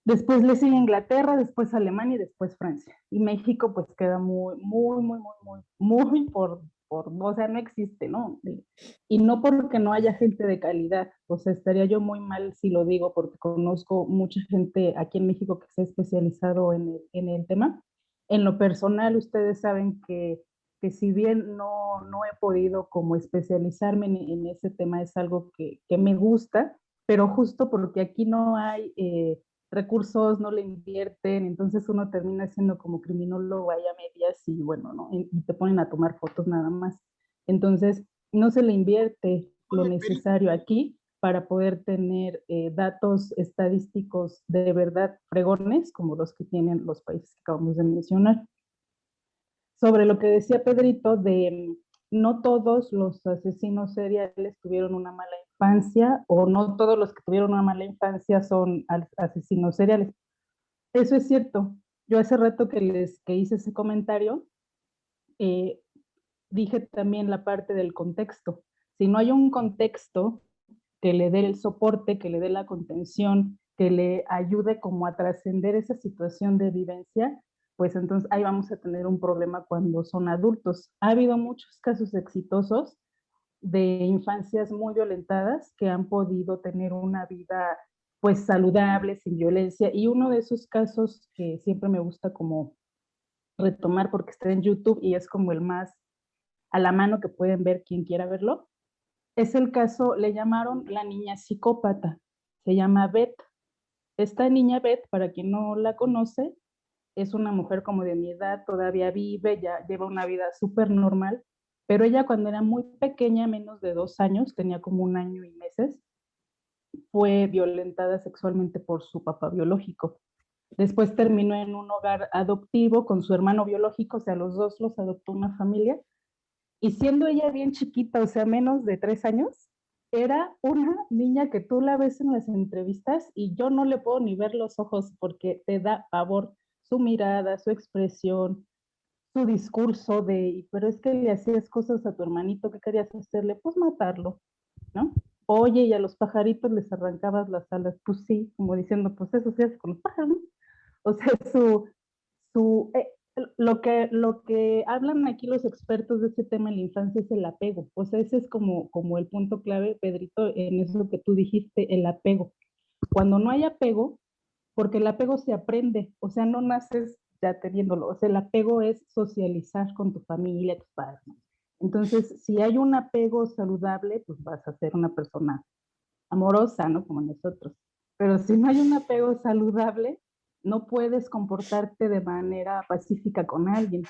Después le sigue Inglaterra, después Alemania y después Francia. Y México pues queda muy o sea, no existe, ¿no? Y no porque no haya gente de calidad, o sea, estaría yo muy mal si lo digo porque conozco mucha gente aquí en México que se ha especializado en el tema. En lo personal, ustedes saben que si bien no he podido como especializarme en ese tema, es algo que me gusta, pero justo porque aquí no hay recursos, no le invierten, entonces uno termina siendo como criminólogo ahí a medias y bueno, ¿no? Y te ponen a tomar fotos nada más. Entonces, no se le invierte lo necesario aquí para poder tener datos estadísticos de verdad fregones, como los que tienen los países que acabamos de mencionar. Sobre lo que decía Pedrito de no todos los asesinos seriales tuvieron una mala infancia o no todos los que tuvieron una mala infancia son asesinos seriales. Eso es cierto. Yo hace rato que hice ese comentario, dije también la parte del contexto. Si no hay un contexto que le dé el soporte, que le dé la contención, que le ayude como a trascender esa situación de vivencia, pues entonces ahí vamos a tener un problema cuando son adultos. Ha habido muchos casos exitosos de infancias muy violentadas que han podido tener una vida pues saludable, sin violencia, y uno de esos casos que siempre me gusta como retomar porque está en YouTube y es como el más a la mano que pueden ver quien quiera verlo, es el caso, le llamaron la niña psicópata, se llama Beth. Esta niña Beth, para quien no la conoce, es una mujer como de mi edad, todavía vive, ya lleva una vida súper normal, pero ella cuando era muy pequeña, menos de 2 años, tenía como 1 año y meses, fue violentada sexualmente por su papá biológico. Después terminó en un hogar adoptivo con su hermano biológico, o sea, los dos los adoptó una familia. Y siendo ella bien chiquita, o sea, menos de 3 años, era una niña que tú la ves en las entrevistas y yo no le puedo ni ver los ojos porque te da pavor su mirada, su expresión, su discurso de, pero es que le hacías cosas a tu hermanito, ¿qué querías hacerle? Pues matarlo, ¿no? Oye, y a los pajaritos les arrancabas las alas, pues sí, como diciendo, pues eso se hace con los pájaros, ¿no? O sea, su lo que hablan aquí los expertos de este tema en la infancia es el apego. O sea, ese es como el punto clave, Pedrito, en eso que tú dijiste, el apego. Cuando no hay apego, porque el apego se aprende, o sea, no naces ya teniéndolo, o sea, el apego es socializar con tu familia, tus padres, ¿no? Entonces, si hay un apego saludable, pues vas a ser una persona amorosa, ¿no? Como nosotros. Pero si no hay un apego saludable, no puedes comportarte de manera pacífica con alguien.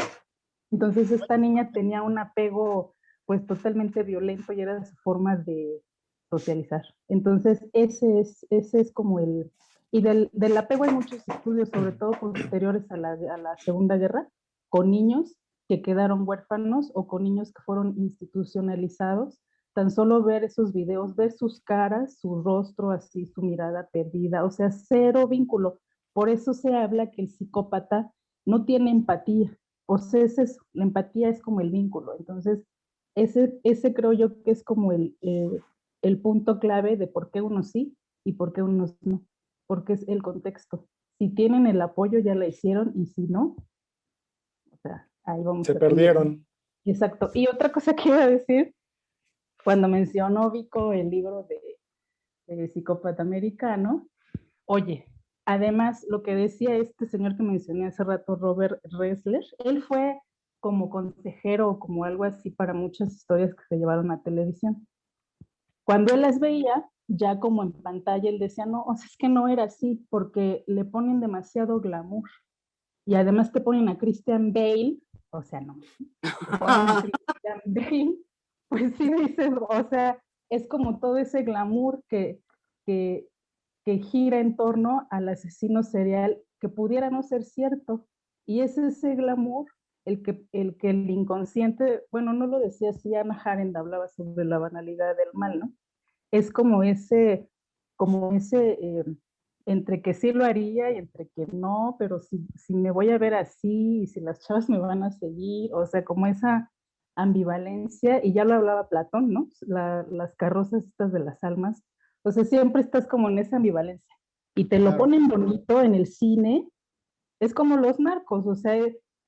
Entonces esta niña tenía un apego pues totalmente violento y era su forma de socializar. Entonces ese es como el... Y del apego hay muchos estudios, sobre todo posteriores a la Segunda Guerra, con niños que quedaron huérfanos o con niños que fueron institucionalizados. Tan solo ver esos videos, ver sus caras, su rostro así, su mirada perdida, o sea, cero vínculo. Por eso se habla que el psicópata no tiene empatía, o sea, la empatía es como el vínculo. Entonces, ese creo yo que es como el punto clave de por qué unos sí y por qué unos no, porque es el contexto. Si tienen el apoyo, ya la hicieron, y si no, o sea, ahí vamos Se a seguir. perdieron. Exacto. Y otra cosa que iba a decir, cuando mencionó Vico el libro de Psicópata Americano, oye, además, lo que decía este señor que mencioné hace rato, Robert Ressler, él fue como consejero o como algo así para muchas historias que se llevaron a televisión. Cuando él las veía, ya como en pantalla, él decía, no, o sea, es que no era así, porque le ponen demasiado glamour. Y además te ponen a Christian Bale, o sea, no, te ponen a Christian Bale, pues sí dices, o sea, es como todo ese glamour que, que gira en torno al asesino serial que pudiera no ser cierto. Y es ese glamour el que el inconsciente, bueno, no lo decía así, Hannah Arendt hablaba sobre la banalidad del mal, ¿no? Es como ese entre que sí lo haría y entre que no, pero si me voy a ver así y si las chavas me van a seguir, o sea, como esa ambivalencia, y ya lo hablaba Platón, ¿no? Las carrozas estas de las almas, o sea, siempre estás como en esa ambivalencia y te lo Claro. ponen bonito en el cine, es como los narcos, o sea,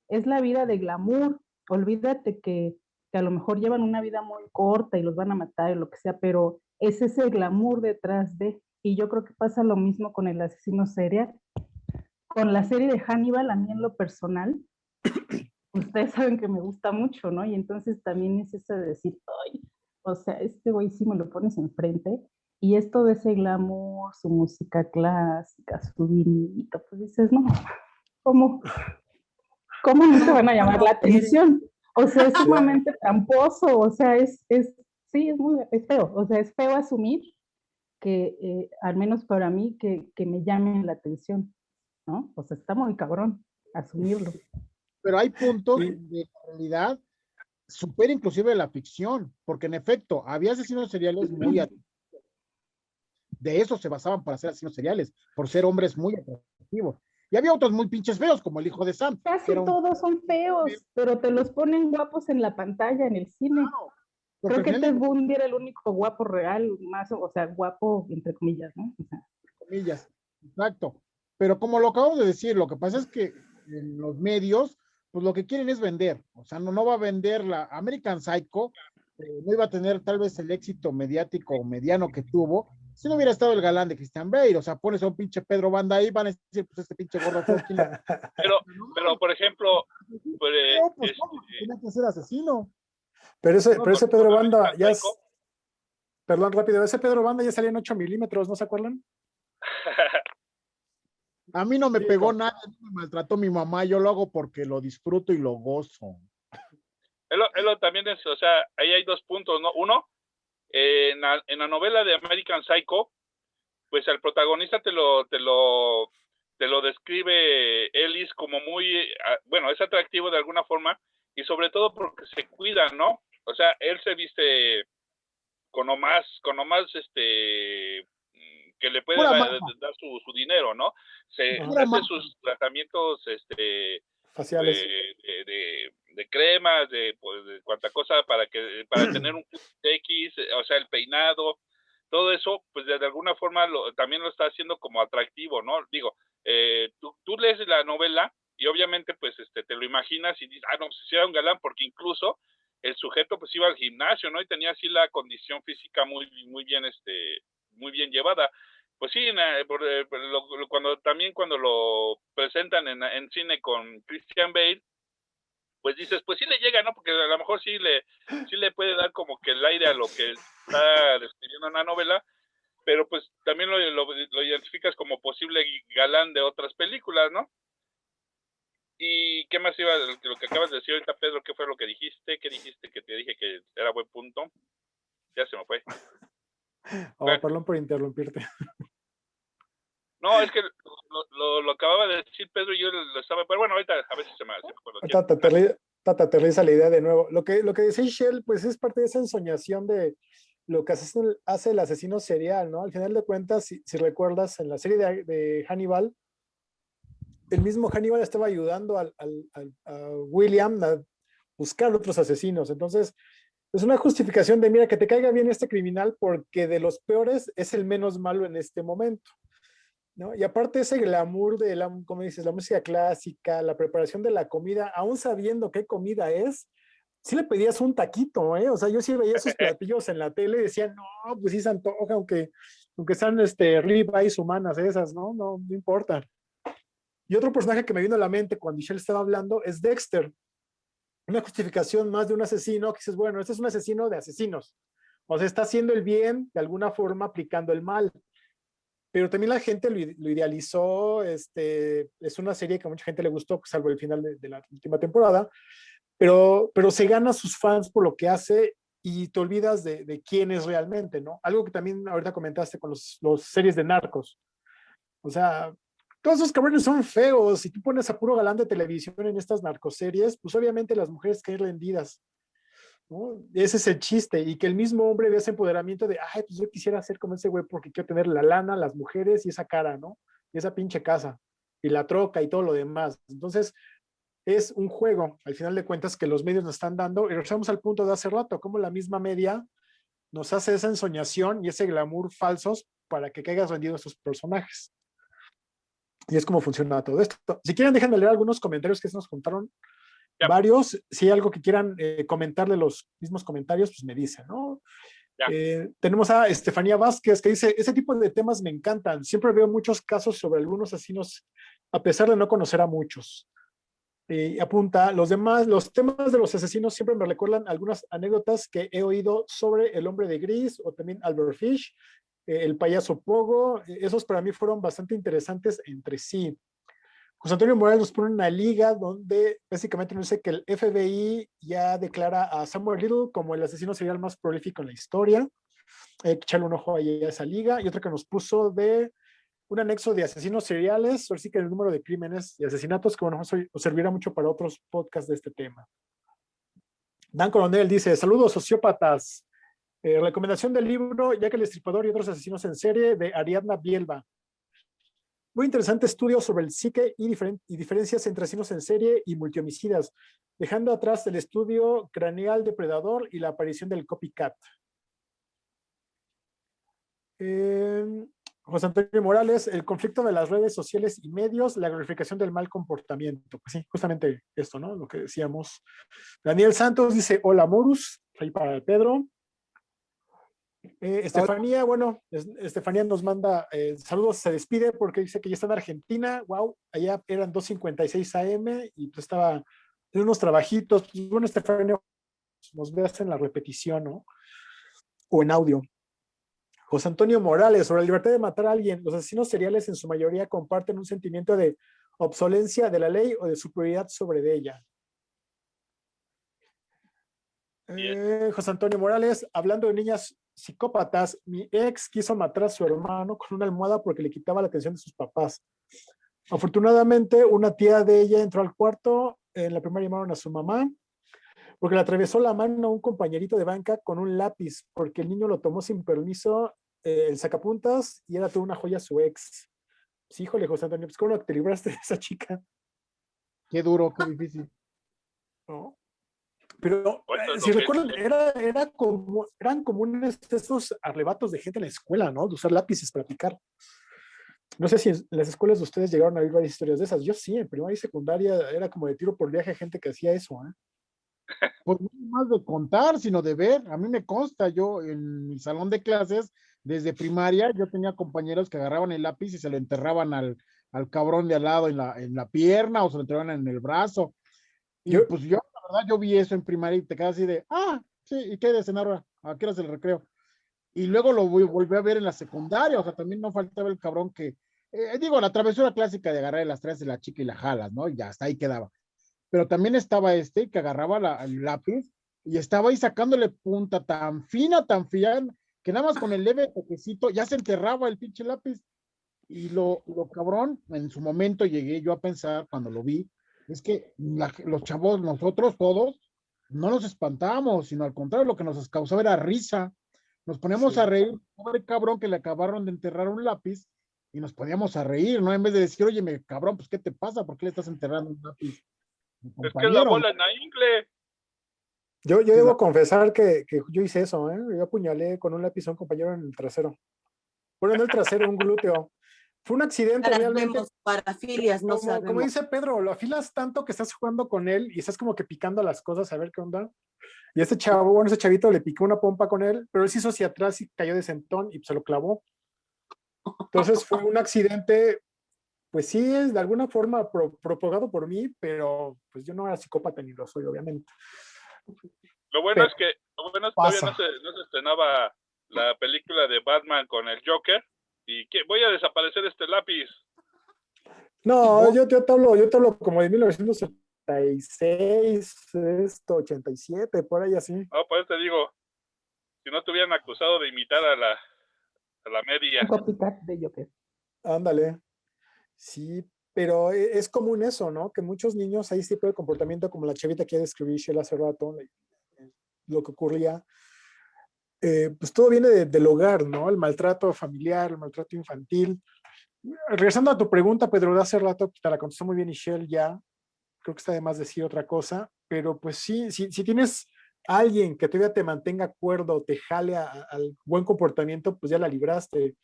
es la vida de glamour, olvídate que a lo mejor llevan una vida muy corta y los van a matar y lo que sea, pero es ese glamour detrás de, y yo creo que pasa lo mismo con el asesino serial. Con la serie de Hannibal, a mí en lo personal, ustedes saben que me gusta mucho, ¿no? Y entonces también es eso de decir, ay, o sea, este güey sí me lo pones enfrente, y es todo ese glamour, su música clásica, su vinito, pues dices, no, ¿cómo, cómo no te van a llamar la atención? O sea, es sumamente tramposo, o sea, sí, es feo, o sea, es feo asumir que, al menos para mí, que me llamen la atención, ¿no? O sea, está muy cabrón asumirlo. Pero hay puntos Y- de la realidad supera inclusive la ficción, porque en efecto, había asesinos seriales de eso se basaban para ser asesinos seriales, por ser hombres muy atractivos. Y había otros muy pinches feos, como el hijo de Sam, que Casi era un... todos son feos, pero te los ponen guapos en la pantalla, en el cine. Porque Creo al que final Ted de Bundy era el único guapo real, más, o sea, guapo entre comillas, ¿no? O sea, comillas, exacto. Pero como lo acabamos de decir, lo que pasa es que en los medios, pues lo que quieren es vender. O sea, no va a vender la American Psycho, no iba a tener tal vez el éxito mediático o mediano que tuvo si no hubiera estado el galán de Christian Bale. O sea, pones a un pinche Pedro Banda ahí, van a decir, pues este pinche gordo feo, ¿quién le... Pero por ejemplo, pues, pues ¿cómo? Tenía que ser asesino. pero No, ese Pedro Banda American ya Psycho. es, perdón, rápido, ese Pedro Banda ya salía en 8 milímetros, ¿no se acuerdan? A mí no me Sí, pegó nada, no me maltrató mi mamá, yo lo hago porque lo disfruto y lo gozo. También es, o sea, ahí hay dos puntos, ¿no? Uno, en la novela de American Psycho, pues al protagonista te lo describe Ellis como muy, bueno, es atractivo de alguna forma, y sobre todo porque se cuida, ¿no? O sea, él se viste con nomás, que le puede Pura dar su dinero, ¿no? Se Ajá. hace sus tratamientos, Faciales. de cremas, pues, de cuanta cosa para tener un X, o sea, el peinado, todo eso, pues de alguna forma también lo está haciendo como atractivo, ¿no? Digo, tú lees la novela y obviamente pues te lo imaginas y dices, no, pues si era un galán, porque incluso el sujeto pues iba al gimnasio, ¿no? Y tenía así la condición física muy bien llevada. Pues sí, cuando lo presentan en cine con Christian Bale, pues dices, pues sí le llega, ¿no? Porque a lo mejor sí le puede dar como que el aire a lo que está describiendo en la novela, pero pues también lo identificas como posible galán de otras películas, ¿no? ¿Y qué más iba de lo que acabas de decir ahorita, Pedro? ¿Qué fue lo que dijiste? ¿Qué dijiste que te dije que era buen punto? Ya se me fue. Perdón por interrumpirte. No, es que lo acababa de decir Pedro y yo lo estaba, pero bueno, ahorita a veces se me acuerda. Tata, aterriza la idea de nuevo. Lo que decía Shell, pues es parte de esa ensoñación de lo que hace el asesino serial, ¿no? Al final de cuentas, si recuerdas, en la serie de Hannibal, el mismo Hannibal estaba ayudando a William a buscar otros asesinos. Entonces, es una justificación de, mira, que te caiga bien este criminal porque de los peores es el menos malo en este momento, ¿no? Y aparte ese glamour de como dices, la música clásica, la preparación de la comida, aún sabiendo qué comida es, sí le pedías un taquito, ¿eh? O sea, yo sí veía esos platillos en la tele y decía, no, pues sí se antoja, aunque sean ribeyes humanas esas, ¿no? No importa. Y otro personaje que me vino a la mente cuando Michelle estaba hablando es Dexter. Una justificación más de un asesino que dices, bueno, este es un asesino de asesinos. O sea, está haciendo el bien de alguna forma aplicando el mal. Pero también la gente lo idealizó. Es una serie que a mucha gente le gustó, salvo el final de la última temporada. Pero se gana a sus fans por lo que hace y te olvidas de quién es realmente, ¿no? Algo que también ahorita comentaste con los series de narcos. O sea, todos esos cabrones son feos. Si tú pones a puro galán de televisión en estas narcoseries, pues obviamente las mujeres caen rendidas, ¿no? Ese es el chiste. Y que el mismo hombre ve ese empoderamiento de, ay, pues yo quisiera ser como ese güey porque quiero tener la lana, las mujeres y esa cara, ¿no? Y esa pinche casa. Y la troca y todo lo demás. Entonces, es un juego, al final de cuentas, que los medios nos están dando. Y regresamos al punto de hace rato, como la misma media nos hace esa ensoñación y ese glamour falsos para que caigas rendido a sus personajes. Y es como funciona todo esto. Si quieren, déjenme leer algunos comentarios que se nos contaron. Ya. Varios. Si hay algo que quieran comentar de los mismos comentarios, pues me dicen, ¿no? Tenemos a Estefanía Vázquez que dice, ese tipo de temas me encantan. Siempre veo muchos casos sobre algunos asesinos, a pesar de no conocer a muchos. Apunta, los temas de los asesinos siempre me recuerdan algunas anécdotas que he oído sobre El hombre de gris o también Albert Fish, el payaso Pogo. Esos para mí fueron bastante interesantes entre sí. José Antonio Morales nos pone una liga donde básicamente nos dice que el FBI ya declara a Samuel Little como el asesino serial más prolífico en la historia. Hay que echarle un ojo ahí a esa liga. Y otra que nos puso de un anexo de asesinos seriales, ahora sí que el número de crímenes y asesinatos, que bueno, nos servirá mucho para otros podcasts de este tema. Dan Coronel dice, saludos sociópatas. Recomendación del libro Jack el Destripador y otros asesinos en serie de Ariadna Bielba. Muy interesante estudio sobre el psique y diferencias entre asesinos en serie y multihomicidas, dejando atrás el estudio craneal depredador y la aparición del copycat. José Antonio Morales, el conflicto de las redes sociales y medios, la glorificación del mal comportamiento. Pues sí, justamente esto, ¿no? Lo que decíamos. Daniel Santos dice, hola Morus, ahí para Pedro. Estefanía, bueno, Estefanía nos manda saludos, se despide porque dice que ya está en Argentina. Wow, allá eran 2:56 AM y pues estaba en unos trabajitos. Pues, bueno, Estefanía, nos veas en la repetición, ¿no? O en audio. José Antonio Morales, sobre la libertad de matar a alguien. Los asesinos seriales en su mayoría comparten un sentimiento de obsolencia de la ley o de superioridad sobre de ella. José Antonio Morales, hablando de niñas psicópatas, mi ex quiso matar a su hermano con una almohada porque le quitaba la atención de sus papás. Afortunadamente, una tía de ella entró al cuarto, en la primera llamaron a su mamá, porque le atravesó la mano a un compañerito de banca con un lápiz, porque el niño lo tomó sin permiso, el sacapuntas, y era toda una joya su ex. Sí, híjole, José Antonio, pues ¿cómo te libraste de esa chica? Qué duro, qué difícil. ¿No? Pero Bueno, si recuerdan, eran comunes esos arrebatos de gente en la escuela, ¿no? De usar lápices para picar. No sé si en las escuelas de ustedes llegaron a ver varias historias de esas. Yo sí, en primaria y secundaria era como de tiro por viaje gente que hacía eso, ¿eh? Pues no más de contar, sino de ver. A mí me consta, yo en mi salón de clases, desde primaria, yo tenía compañeros que agarraban el lápiz y se lo enterraban al cabrón de al lado en la pierna o se lo enterraban en el brazo. Y Yo, pues yo, la verdad, yo vi eso en primaria y te quedas así de, sí, ¿y qué de cenar ahora? ¿A qué hora es el recreo? Y luego volví a ver en la secundaria, o sea, también no faltaba el cabrón que, digo, la travesura clásica de agarrar las tres de la chica y la jalas, ¿no? Y ya, hasta ahí quedaba. Pero también estaba este que agarraba el lápiz y estaba ahí sacándole punta tan fina, que nada más con el leve toquecito ya se enterraba el pinche lápiz. Y lo cabrón, en su momento llegué yo a pensar cuando lo vi, es que los chavos, nosotros todos, no nos espantamos, sino al contrario, lo que nos causaba era risa. Nos poníamos sí. a reír, pobre cabrón que le acabaron de enterrar un lápiz, y nos poníamos a reír, ¿no? En vez de decir, oye, cabrón, pues, ¿qué te pasa? ¿Por qué le estás enterrando un lápiz? Mi Es que es la compañero, ¿no? bola en la ingle. Yo Sí, debo confesar que yo hice eso, ¿eh? Yo apuñalé con un lápiz a un compañero en el trasero. Bueno, en el trasero, un glúteo. Fue un accidente realmente. Vemos parafilias, no Como sabemos. dice Pedro, lo afilas tanto que estás jugando con él y estás como que picando las cosas a ver qué onda. Y ese chavo, bueno, ese chavito le picó una pompa con él, pero él se hizo hacia atrás y cayó de sentón y se lo clavó. Entonces fue un accidente, pues sí, es de alguna forma propagado por mí, pero pues yo no era psicópata ni lo soy, obviamente. Lo bueno Pero es que todavía pasa. no se estrenaba la película de Batman con el Joker. Y que voy a desaparecer este lápiz. No, yo te hablo como de 1976, 87, por ahí así. No, pues te digo, si no te hubieran acusado de imitar a la media. Un copycat de Joker. Ándale. Sí, pero es común eso, ¿no? Que muchos niños hay este tipo de comportamiento como la chavita que ya describí Shell hace rato, lo que ocurría. Pues todo viene del hogar, ¿no? El maltrato familiar, el maltrato infantil. Regresando a tu pregunta, Pedro, de hace rato, te la contestó muy bien Michelle ya. Creo que está de más decir otra cosa, pero pues sí, si tienes alguien que todavía te mantenga cuerdo, te jale al buen comportamiento, pues ya la libraste.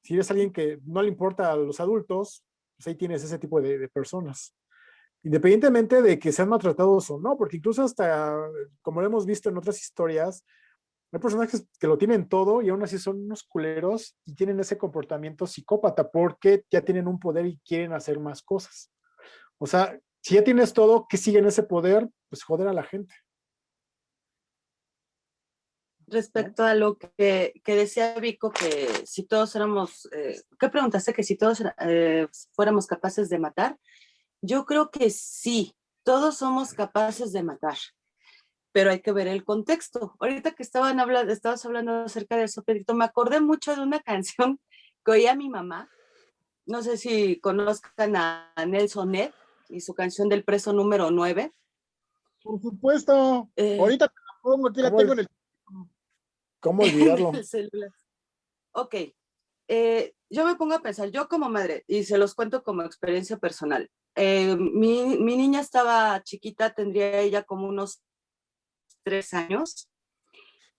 Si eres alguien que no le importa a los adultos, pues ahí tienes ese tipo de personas. Independientemente de que sean maltratados o no, porque incluso hasta, como lo hemos visto en otras historias, hay personajes que lo tienen todo y aún así son unos culeros y tienen ese comportamiento psicópata porque ya tienen un poder y quieren hacer más cosas. O sea, si ya tienes todo, ¿qué sigue en ese poder? Pues joder a la gente. Respecto a lo que decía Vico, que si todos éramos, ¿qué preguntaste? Que si todos fuéramos capaces de matar. Yo creo que sí, todos somos capaces de matar, pero hay que ver el contexto. Ahorita que estabas hablando acerca de eso, Pedrito, me acordé mucho de una canción que oía mi mamá. No sé si conozcan a Nelson Ed y su canción del preso número 9. Por supuesto. Ahorita te la pongo, aquí la ¿Cómo, tengo en el. ¿Cómo En olvidarlo? el celular. Ok, yo me pongo a pensar, yo como madre, y se los cuento como experiencia personal, mi niña estaba chiquita, tendría ella como unos 3 años,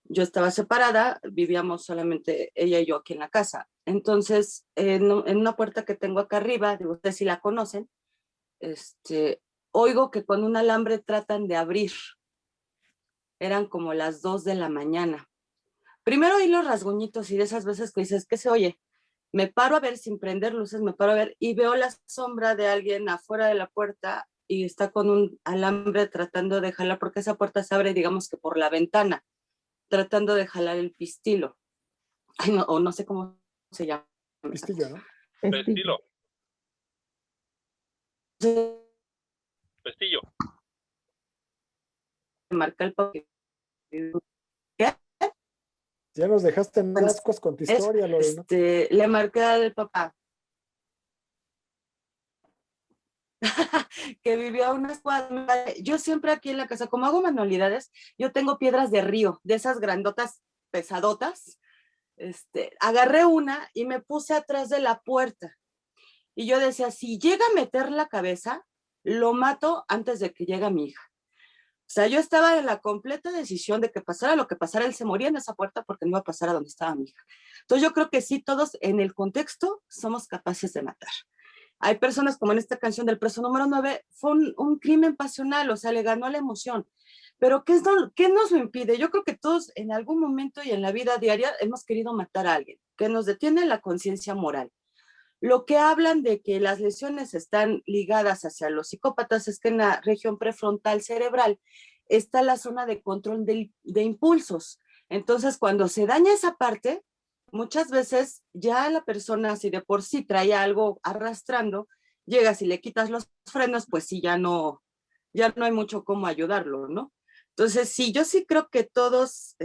yo estaba separada, vivíamos solamente ella y yo aquí en la casa, entonces en una puerta que tengo acá arriba, digo, ustedes si la conocen, oigo que con un alambre tratan de abrir, eran como las 2 de la mañana. Primero oí los rasguñitos y de esas veces que dices, ¿qué se oye? Me paro a ver sin prender luces, me paro a ver y veo la sombra de alguien afuera de la puerta y está con un alambre tratando de jalar, porque esa puerta se abre, digamos que por la ventana, tratando de jalar el pistilo. Ay, no, o no sé cómo se llama. Pistillo, ¿no? Pestillo. Pestillo. Marca el papel. Ya nos dejaste en Bueno, ascuas con tu historia, Lorena. le marqué al papá. que vivió a unas cuadras. Yo siempre aquí en la casa, como hago manualidades, yo tengo piedras de río, de esas grandotas, pesadotas. Agarré una y me puse atrás de la puerta. Y yo decía, si llega a meter la cabeza, lo mato antes de que llegue mi hija. O sea, yo estaba en la completa decisión de que pasara lo que pasara, él se moría en esa puerta porque no iba a pasar a donde estaba mi hija. Entonces yo creo que sí, todos en el contexto somos capaces de matar. Hay personas como en esta canción del preso número 9, fue un crimen pasional, o sea, le ganó la emoción. Pero ¿qué nos lo impide? Yo creo que todos en algún momento y en la vida diaria hemos querido matar a alguien, que nos detiene la conciencia moral. Lo que hablan de que las lesiones están ligadas hacia los psicópatas es que en la región prefrontal cerebral está la zona de control de impulsos. Entonces, cuando se daña esa parte, muchas veces ya la persona, si de por sí trae algo arrastrando, llegas y le quitas los frenos, pues sí, ya no hay mucho cómo ayudarlo, ¿no? Entonces, sí, yo sí creo que todos,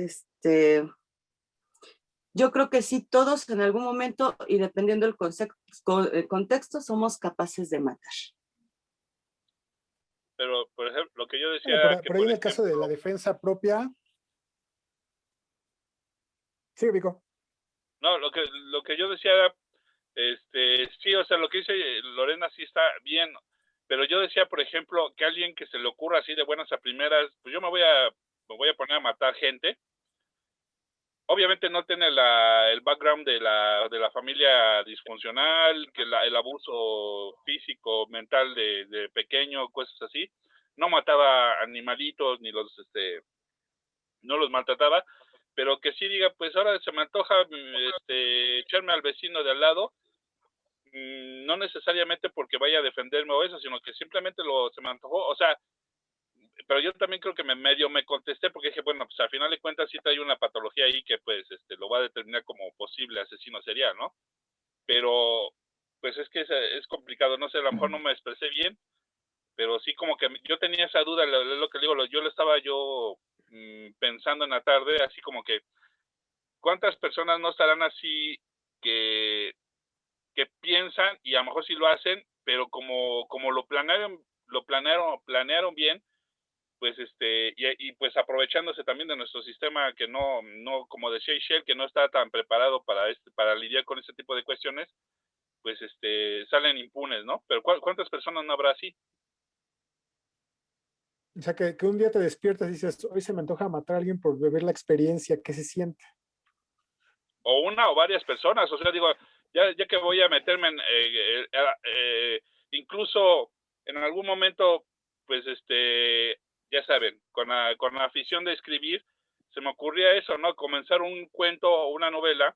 yo creo que sí, todos en algún momento y dependiendo del contexto, somos capaces de matar. Pero, por ejemplo, lo que yo decía... Por ahí en el caso de la defensa propia... Sí, Vico. No, lo que yo decía era, sí, o sea, lo que dice Lorena sí está bien, pero yo decía, por ejemplo, que alguien que se le ocurra así de buenas a primeras, pues yo me voy a poner a matar gente. Obviamente no tiene el background de la familia disfuncional, que el abuso físico, mental de pequeño, cosas así. No mataba animalitos ni no los maltrataba, pero que sí diga, pues ahora se me antoja echarme al vecino de al lado, no necesariamente porque vaya a defenderme o eso, sino que simplemente se me antojó, o sea, pero yo también creo que me contesté porque dije, bueno, pues al final de cuentas sí hay una patología ahí que pues lo va a determinar como posible asesino serial, ¿no? Pero pues es que es complicado, no sé, a lo mejor no me expresé bien, pero sí como que yo tenía esa duda, lo que digo, yo lo estaba pensando en la tarde, así como que ¿cuántas personas no estarán así que piensan y a lo mejor sí lo hacen, pero como lo planearon bien, pues y pues aprovechándose también de nuestro sistema que no como decía Ishel, que no está tan preparado para lidiar con este tipo de cuestiones, pues salen impunes, ¿no? Pero ¿cuántas personas no habrá así? O sea, que un día te despiertas y dices, hoy se me antoja matar a alguien por beber la experiencia, ¿qué se siente? O una o varias personas, o sea, digo, ya que voy a meterme en, incluso en algún momento, pues ya saben, con la afición de escribir, se me ocurría eso, ¿no? Comenzar un cuento o una novela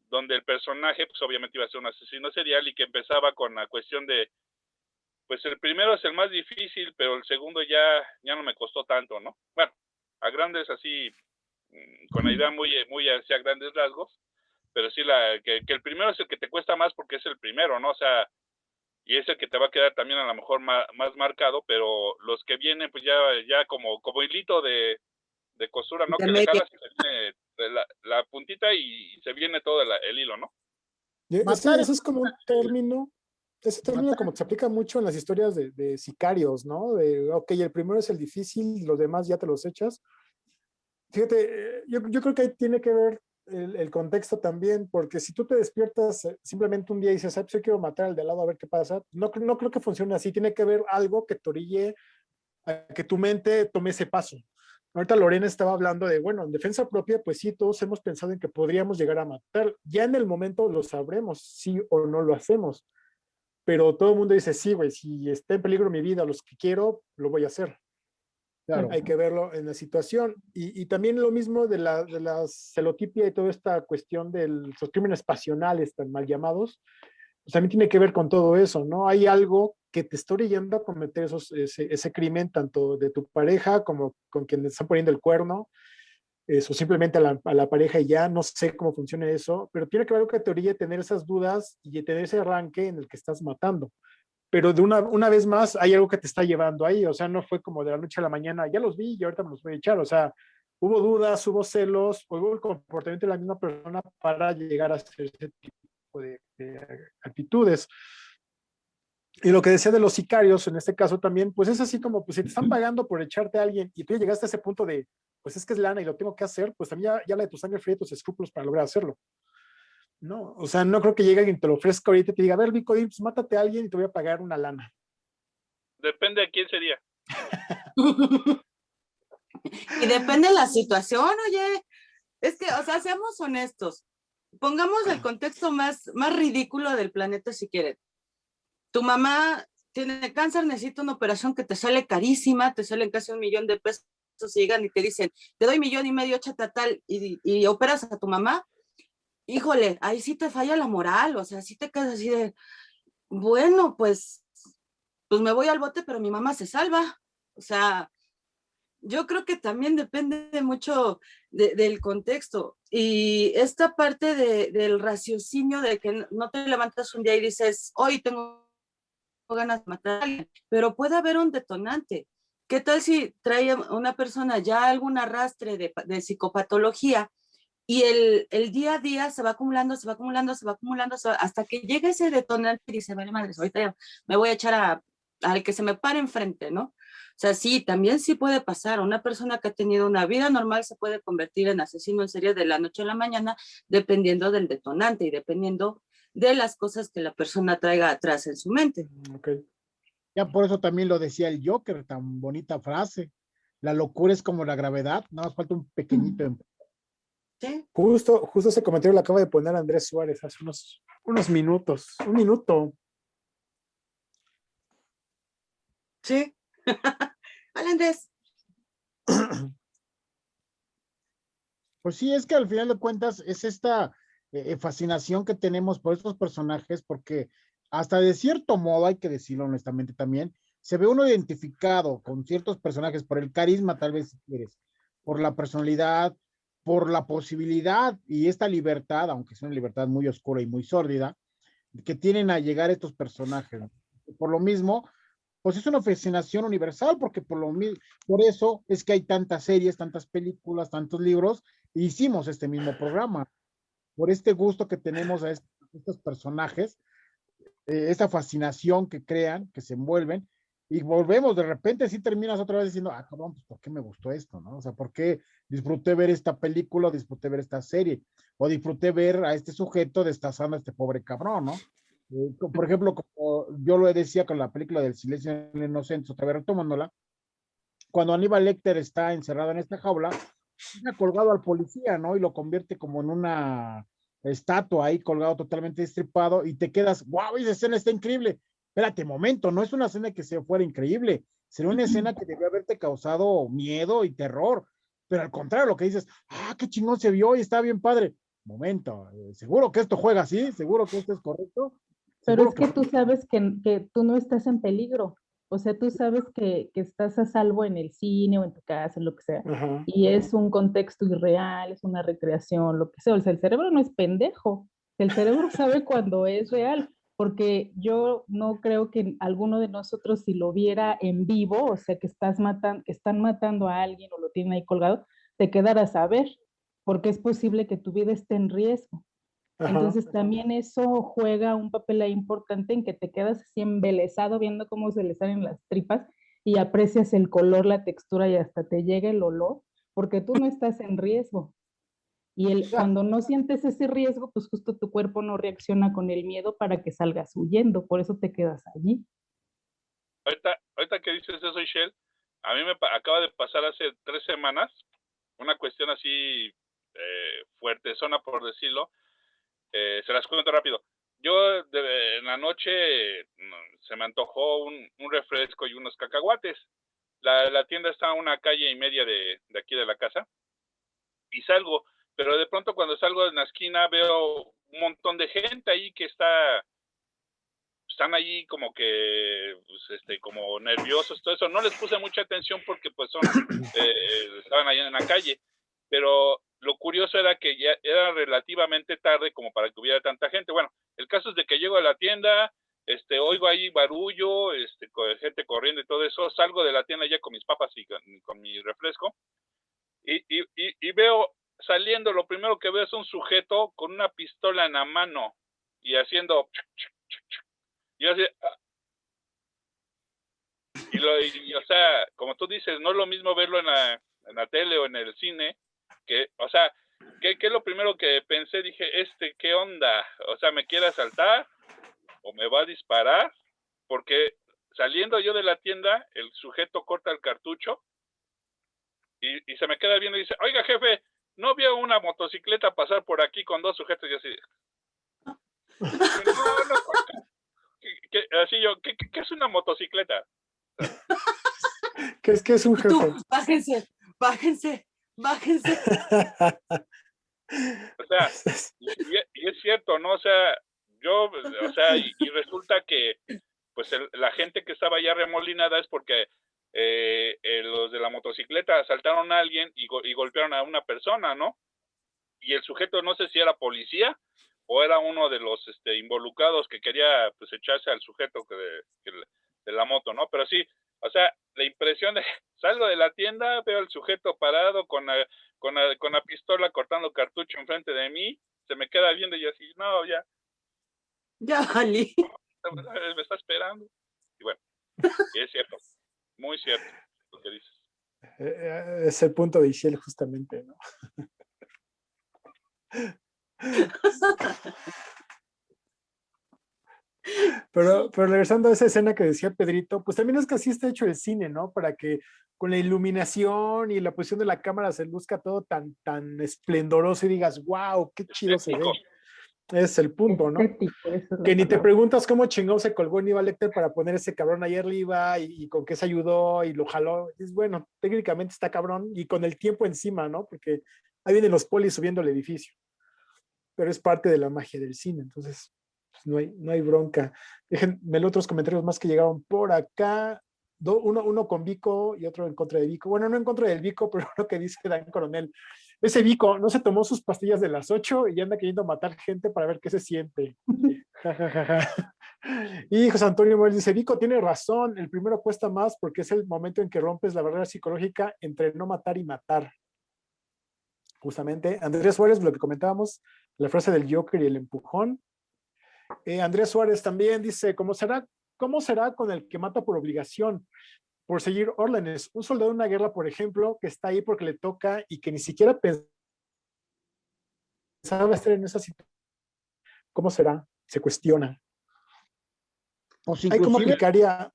donde el personaje, pues obviamente iba a ser un asesino serial y que empezaba con la cuestión de, pues el primero es el más difícil, pero el segundo ya no me costó tanto, ¿no? Bueno, a grandes así, con la idea muy hacia grandes rasgos, pero sí que el primero es el que te cuesta más porque es el primero, ¿no? O sea, y es el que te va a quedar también a lo mejor más marcado, pero los que vienen pues ya como hilito de costura, ¿no? Que le jalas y se viene la puntita y se viene todo el hilo, ¿no? Eso es como un término, ese término como que se aplica mucho en las historias de sicarios, ¿no? Ok, el primero es el difícil, los demás ya te los echas. Fíjate, yo creo que ahí tiene que ver el contexto también, porque si tú te despiertas simplemente un día y dices, pues yo quiero matar al de al lado a ver qué pasa, no creo que funcione así, tiene que haber algo que te orille a que tu mente tome ese paso. Ahorita Lorena estaba hablando de, bueno, en defensa propia, pues sí, todos hemos pensado en que podríamos llegar a matar. Ya en el momento lo sabremos, sí o no lo hacemos. Pero todo el mundo dice, sí, güey, si está en peligro mi vida, los que quiero, lo voy a hacer. Claro. Hay que verlo en la situación. Y también lo mismo de la celotipia y toda esta cuestión de los crímenes pasionales tan mal llamados, pues también tiene que ver con todo eso, ¿no? Hay algo que te está orillando a cometer ese crimen, tanto de tu pareja como con quien le están poniendo el cuerno, o simplemente a la pareja y ya, no sé cómo funciona eso, pero tiene que ver algo que te orille tener esas dudas y tener ese arranque en el que estás matando. Pero de una vez más hay algo que te está llevando ahí, o sea, no fue como de la noche a la mañana, ya los vi y ahorita me los voy a echar, o sea, hubo dudas, hubo celos, hubo el comportamiento de la misma persona para llegar a hacer ese tipo de actitudes. Y lo que decía de los sicarios, en este caso también, pues es así como, pues si te están pagando por echarte a alguien y tú ya llegaste a ese punto de, pues es que es lana y lo tengo que hacer, pues también ya la de tu sangre fría y tus escrúpulos para lograr hacerlo. No, o sea, no creo que llegue alguien y te lo ofrezca ahorita y te diga, a ver, Vico, pues mátate a alguien y te voy a pagar una lana. Depende de quién sería. Y depende de la situación, oye. Es que, o sea, seamos honestos. Pongamos el contexto más ridículo del planeta si quieren. Tu mamá tiene cáncer, necesita una operación que te sale carísima, te salen casi $1,000,000 y llegan y te dicen, te doy $1,500,000, échate a tal, y operas a tu mamá. Híjole, ahí sí te falla la moral, o sea, sí te quedas así de, bueno, pues me voy al bote, pero mi mamá se salva. O sea, yo creo que también depende mucho del contexto. Y esta parte del raciocinio de que no te levantas un día y dices, hoy tengo ganas de matar a alguien, pero puede haber un detonante. ¿Qué tal si trae una persona ya algún arrastre de psicopatología y el día a día se va acumulando, hasta que llega ese detonante y dice, vale madre, ahorita ya me voy a echar al que se me pare enfrente, ¿no? O sea, sí, también sí puede pasar. Una persona que ha tenido una vida normal se puede convertir en asesino en serie de la noche a la mañana, dependiendo del detonante y dependiendo de las cosas que la persona traiga atrás en su mente. Okay. Ya por eso también lo decía el Joker, tan bonita frase. La locura es como la gravedad, nada más falta un pequeñito. ¿Sí? Justo ese comentario lo acaba de poner Andrés Suárez hace unos minutos. Un minuto. Sí. Hola, Andrés. Pues sí, es que al final de cuentas es esta fascinación que tenemos por estos personajes, porque hasta de cierto modo, hay que decirlo honestamente también, se ve uno identificado con ciertos personajes por el carisma, tal vez si quieres, por la personalidad, por la posibilidad y esta libertad, aunque es una libertad muy oscura y muy sórdida, que tienen a llegar estos personajes. Por lo mismo, pues es una fascinación universal, porque por eso es que hay tantas series, tantas películas, tantos libros, e hicimos este mismo programa, por este gusto que tenemos a estos personajes, esta fascinación que crean, que se envuelven, y volvemos, de repente sí terminas otra vez diciendo, ah, cabrón, pues ¿por qué me gustó esto, no? O sea, ¿por qué disfruté ver esta película, o disfruté ver esta serie, o disfruté ver a este sujeto destazando a este pobre cabrón, ¿no? Por ejemplo, como yo lo decía con la película del Silencio de los Inocentes, otra vez retomándola, cuando Aníbal Lecter está encerrado en esta jaula, ha colgado al policía, ¿no? Y lo convierte como en una estatua ahí colgado totalmente destripado y te quedas, wow, esa escena está increíble. Espérate, momento, no es una escena que se fuera increíble, sería una escena que debió haberte causado miedo y terror, pero al contrario, lo que dices, ah, qué chingón se vio y está bien padre. Momento, ¿seguro que esto juega así? ¿Seguro que esto es correcto? Pero ¿Seguro es que tú sabes que tú no estás en peligro. O sea, tú sabes que estás a salvo en el cine o en tu casa, en lo que sea. Ajá. Y es un contexto irreal, es una recreación, lo que sea. O sea, el cerebro no es pendejo. El cerebro sabe cuando es real. Porque yo no creo que alguno de nosotros, si lo viera en vivo, o sea, que están matando a alguien o lo tienen ahí colgado, te quedaras a ver. Porque es posible que tu vida esté en riesgo. Ajá. Entonces también eso juega un papel ahí importante en que te quedas así embelesado viendo cómo se le salen las tripas y aprecias el color, la textura y hasta te llega el olor, porque tú no estás en riesgo. Y cuando no sientes ese riesgo, pues justo tu cuerpo no reacciona con el miedo para que salgas huyendo, por eso te quedas allí. Ahorita que dices eso, Shell, a mí me acaba de pasar hace 3 semanas una cuestión así fuerte, zona por decirlo. Se las cuento rápido. Yo en la noche se me antojó un refresco y unos cacahuates. La tienda está a 1.5 calles de aquí de la casa y salgo, pero de pronto cuando salgo en la esquina veo un montón de gente ahí que están allí como que como nerviosos, todo eso. No les puse mucha atención porque pues estaban allá en la calle, pero lo curioso era que ya era relativamente tarde como para que hubiera tanta gente. Bueno, el caso es de que llego a la tienda, oigo ahí barullo, gente corriendo y todo eso, salgo de la tienda ya con mis papas y con mi refresco, y veo saliendo, lo primero que veo es un sujeto con una pistola en la mano y haciendo, y así, o sea, como tú dices, no es lo mismo verlo en la tele o en el cine, que, o sea, ¿qué es lo primero que pensé? Dije, ¿qué onda? O sea, ¿me quiere asaltar? ¿O me va a disparar? Porque saliendo yo de la tienda, el sujeto corta el cartucho y se me queda viendo y dice, oiga, jefe, ¿no vio una motocicleta pasar por aquí con 2 sujetos? Y así, no, así yo, ¿qué es una motocicleta? ¿Qué es un Y tú, jefe? bájense. O sea, y es cierto, ¿no? O sea, y resulta que pues la gente que estaba ya remolinada es porque los de la motocicleta asaltaron a alguien y golpearon a una persona, ¿no? Y el sujeto no sé si era policía o era uno de los involucrados que quería pues echarse al sujeto de la moto, ¿no? Pero sí, o sea, la impresión de salgo de la tienda, veo al sujeto parado con la pistola cortando cartucho enfrente de mí, se me queda viendo y así, no, ya, Ya valí. me está esperando. Y bueno, y es cierto, muy cierto lo que dices. Es el punto de Ishiel justamente, ¿no? Pero regresando a esa escena que decía Pedrito, pues también es que así está hecho el cine, ¿no? Para que con la iluminación y la posición de la cámara se luzca todo tan esplendoroso y digas, wow, qué chido se ve. Es el punto, ¿no? Estético, esa es la Que ni te palabra. preguntas cómo chingón se colgó Aníbal Lecter para poner ese cabrón ahí arriba y con qué se ayudó y lo jaló. Es bueno, técnicamente está cabrón y con el tiempo encima, ¿no? Porque ahí vienen los polis subiendo el edificio. Pero es parte de la magia del cine, entonces pues no hay bronca. Déjenme otros comentarios más que llegaron por acá. Uno con Vico y otro en contra de Vico. Bueno, no en contra del Vico, pero lo que dice Dan Coronel. Ese Vico no se tomó sus pastillas de las 8 y anda queriendo matar gente para ver qué se siente. Ja, ja, ja, ja. Y José Antonio Morales dice, Vico tiene razón, el primero cuesta más porque es el momento en que rompes la barrera psicológica entre no matar y matar. Justamente, Andrés Suárez, lo que comentábamos, la frase del Joker y el empujón. Andrés Suárez también dice, ¿cómo será con el que mata por obligación? Por seguir órdenes. Un soldado en una guerra, por ejemplo, que está ahí porque le toca y que ni siquiera pensaba estar en esa situación. ¿Cómo será? Se cuestiona. Pues Hay cómo inclusive aplicaría.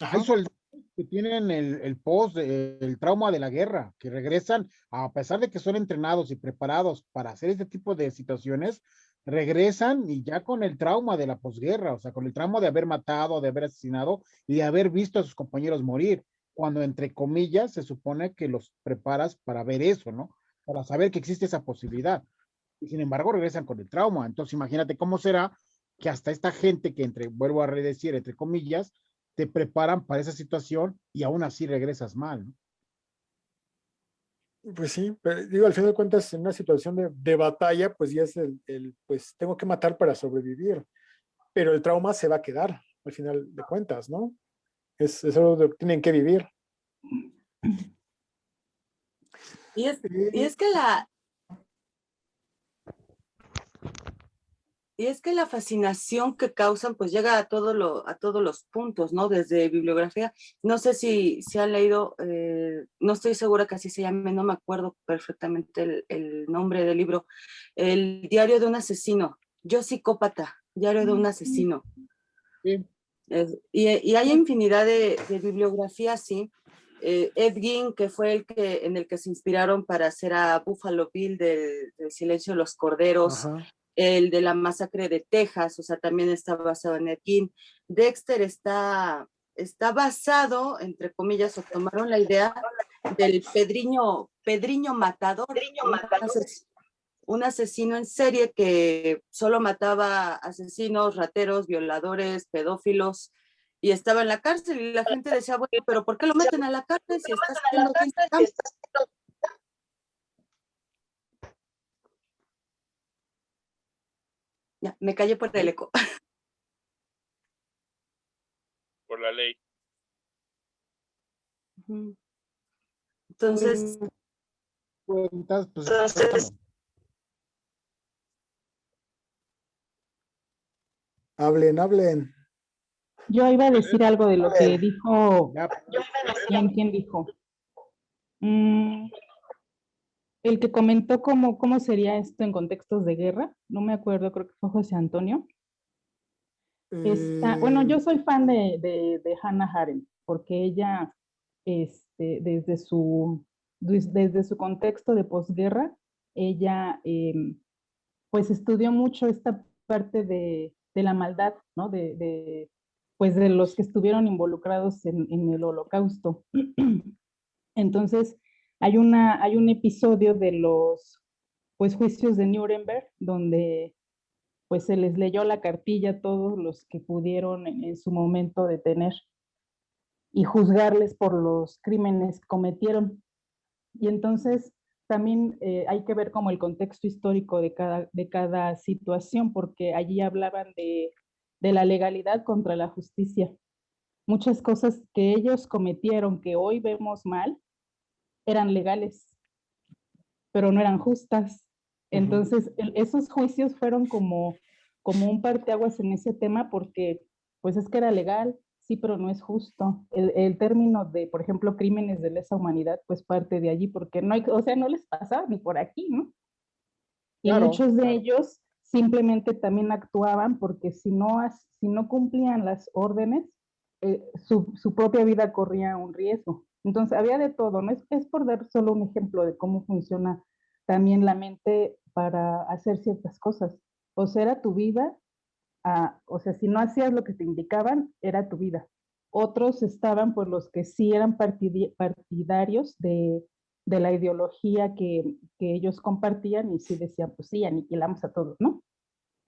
hay soldados que tienen el post, el trauma de la guerra, que regresan, a pesar de que son entrenados y preparados para hacer este tipo de situaciones, regresan y ya con el trauma de la posguerra, o sea, con el trauma de haber matado, de haber asesinado y de haber visto a sus compañeros morir, cuando entre comillas se supone que los preparas para ver eso, ¿no? Para saber que existe esa posibilidad. Y sin embargo regresan con el trauma. Entonces imagínate cómo será que hasta esta gente que vuelvo a redecir, entre comillas, te preparan para esa situación y aún así regresas mal, ¿no? Pues sí, pero digo, al final de cuentas, en una situación de batalla, pues ya es pues tengo que matar para sobrevivir, pero el trauma se va a quedar, al final de cuentas, ¿no? Es algo que tienen que vivir. Y es que la fascinación que causan pues llega a todos los puntos, ¿no? Desde bibliografía. No sé si han leído, no estoy segura que así se llame, no me acuerdo perfectamente el nombre del libro, El diario de un asesino, Yo psicópata, diario de un asesino. Sí. Y hay infinidad de bibliografía, sí. Ed Gein, que fue en el que se inspiraron para hacer a Buffalo Bill del Silencio de los Corderos. Ajá. El de la masacre de Texas, o sea, también está basado en Ed Gein. Dexter está basado, entre comillas, o tomaron la idea del Pedriño Matador, un asesino en serie que solo mataba asesinos, rateros, violadores, pedófilos, y estaba en la cárcel, y la gente decía, bueno, pero ¿por qué lo meten a la cárcel si estás haciendo bien? Ya, me callé por el eco. Por la ley. Entonces, hablen. Yo iba a decir algo de lo que dijo, Ya, ¿quién dijo? El que comentó cómo sería esto en contextos de guerra, no me acuerdo, creo que fue José Antonio. Bueno, yo soy fan de Hannah Arendt, porque ella, desde su contexto de posguerra, ella pues estudió mucho esta parte de la maldad, ¿no? Pues de los que estuvieron involucrados en el Holocausto. Entonces, hay un episodio de los pues, juicios de Nuremberg, donde pues se les leyó la cartilla a todos los que pudieron en su momento detener y juzgarles por los crímenes que cometieron. Y entonces también hay que ver como el contexto histórico de cada situación, porque allí hablaban de la legalidad contra la justicia. Muchas cosas que ellos cometieron que hoy vemos mal eran legales, pero no eran justas. Entonces, esos juicios fueron como un parteaguas en ese tema porque, pues es que era legal, sí, pero no es justo. El término de, por ejemplo, crímenes de lesa humanidad, pues parte de allí, porque no hay, o sea, no les pasaba ni por aquí, ¿no? Y claro, muchos de ellos simplemente también actuaban porque si no cumplían las órdenes, su propia vida corría un riesgo. Entonces había de todo, ¿no? Es por dar solo un ejemplo de cómo funciona también la mente para hacer ciertas cosas. O sea, era tu vida, o sea, si no hacías lo que te indicaban, era tu vida. Otros estaban, pues los que sí eran partidarios de la ideología que ellos compartían y sí decían, pues sí, aniquilamos a todos, ¿no?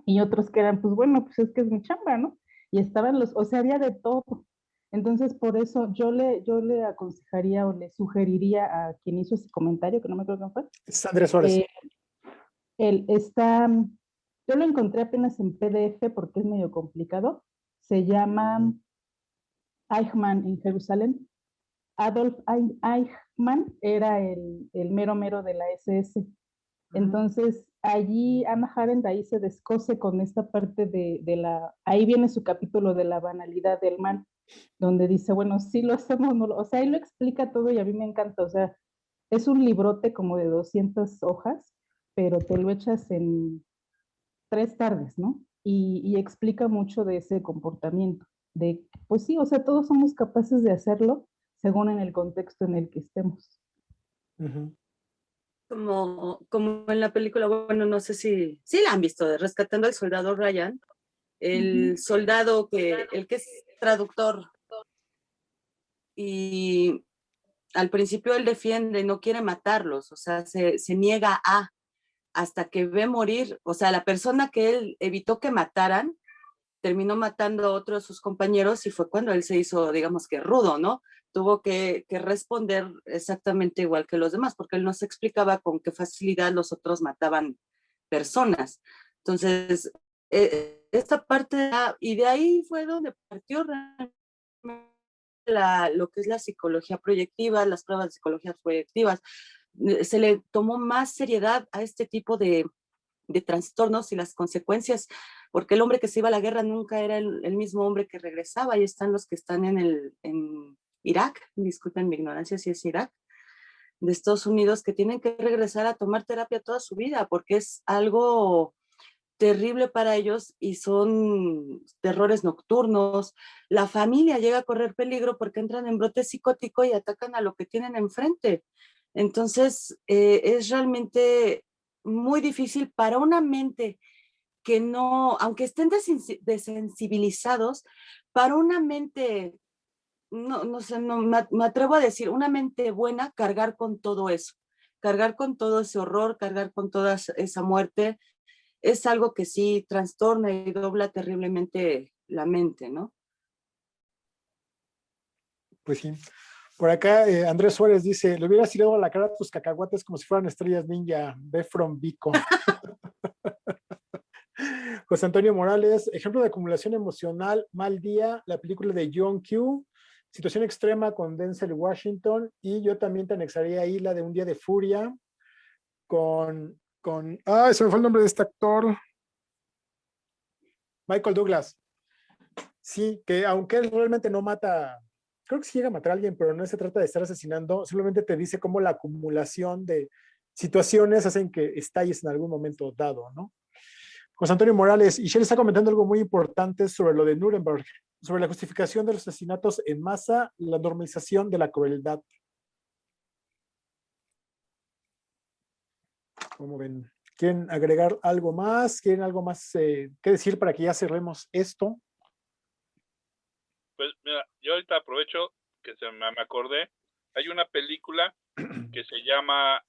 Y otros que eran, pues bueno, pues es que es mi chamba, ¿no? Y estaban o sea, había de todo. Entonces, por eso yo le aconsejaría o le sugeriría a quien hizo ese comentario, que no me acuerdo quién fue, Es Andrés Suárez. él yo lo encontré apenas en PDF porque es medio complicado. Se llama Eichmann en Jerusalén. Adolf Eichmann era el mero mero de la SS. Entonces, allí Hannah Arendt ahí se descose con esta parte ahí viene su capítulo de la banalidad del mal, donde dice, bueno, sí lo hacemos, no o sea, ahí lo explica todo y a mí me encanta, o sea, es un librote como de 200 hojas, pero te lo echas en 3 tardes, ¿no? Y explica mucho de ese comportamiento, de, pues sí, o sea, todos somos capaces de hacerlo según en el contexto en el que estemos. Como en la película, bueno, no sé si la han visto, de Rescatando al Soldado Ryan, el soldado el que es traductor, y al principio él defiende, no quiere matarlos, o sea, se niega hasta que ve morir, o sea, la persona que él evitó que mataran, terminó matando a otro de sus compañeros y fue cuando él se hizo, digamos que rudo, ¿no? Tuvo que responder exactamente igual que los demás, porque él no se explicaba con qué facilidad los otros mataban personas. Entonces, esta parte, y de ahí fue donde partió lo que es la psicología proyectiva, las pruebas de psicología proyectivas. Se le tomó más seriedad a este tipo de trastornos y las consecuencias, porque el hombre que se iba a la guerra nunca era el mismo hombre que regresaba. Ahí están los que están en Irak, disculpen mi ignorancia si es Irak, de Estados Unidos, que tienen que regresar a tomar terapia toda su vida, porque es algo terrible para ellos y son terrores nocturnos. La familia llega a correr peligro porque entran en brote psicótico y atacan a lo que tienen enfrente. Entonces, es realmente muy difícil para una mente que no, aunque estén desensibilizados, para una mente, no sé, no, me atrevo a decir, una mente buena, cargar con todo eso, cargar con todo ese horror, cargar con toda esa muerte, es algo que sí trastorna y dobla terriblemente la mente, ¿no? Pues sí. Por acá, Andrés Suárez dice, le hubieras tirado a la cara a tus cacahuates como si fueran estrellas ninja, ve from Vico. José Antonio Morales, ejemplo de acumulación emocional, mal día, la película de John Q, situación extrema con Denzel Washington, y yo también te anexaría ahí la de Un día de furia se me fue el nombre de este actor, Michael Douglas. Sí, que aunque él realmente no mata, creo que sí llega a matar a alguien, pero no se trata de estar asesinando, simplemente te dice cómo la acumulación de situaciones hacen que estalles en algún momento dado, ¿no? José Antonio Morales, y Shell está comentando algo muy importante sobre lo de Nuremberg, sobre la justificación de los asesinatos en masa, la normalización de la crueldad. ¿Cómo ven? ¿Quieren agregar algo más? ¿Quieren algo más que decir para que ya cerremos esto? Pues mira, yo ahorita aprovecho que me acordé. Hay una película que se llama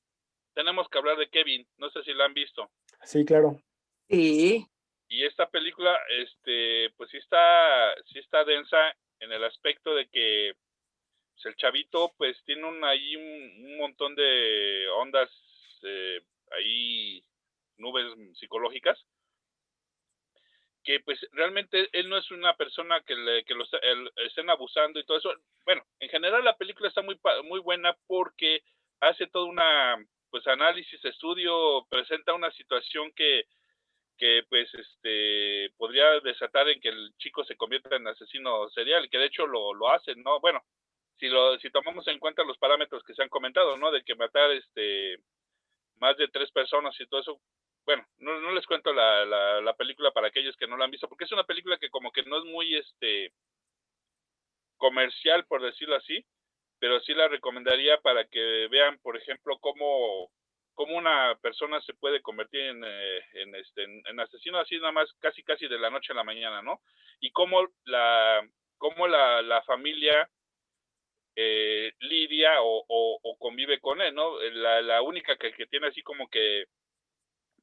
Tenemos que hablar de Kevin. No sé si la han visto. Sí, claro. Sí. Y esta película, pues sí está densa en el aspecto de que pues, el chavito pues tiene ahí un montón de ondas, ahí nubes psicológicas, que pues realmente él no es una persona que lo estén abusando y todo eso. Bueno, en general la película está muy buena porque hace todo una pues análisis, estudio, presenta una situación que pues podría desatar en que el chico se convierta en asesino serial, que de hecho lo hacen, ¿no? Bueno, si tomamos en cuenta los parámetros que se han comentado, ¿no? De que matar más de 3 personas y todo eso. Bueno, no les cuento la película para aquellos que no la han visto, porque es una película que como que no es muy comercial, por decirlo así, pero sí la recomendaría para que vean, por ejemplo, cómo una persona se puede convertir en asesino así nada más casi de la noche a la mañana, ¿no? Y cómo la familia lidia o convive con él, ¿no? La única que tiene así como que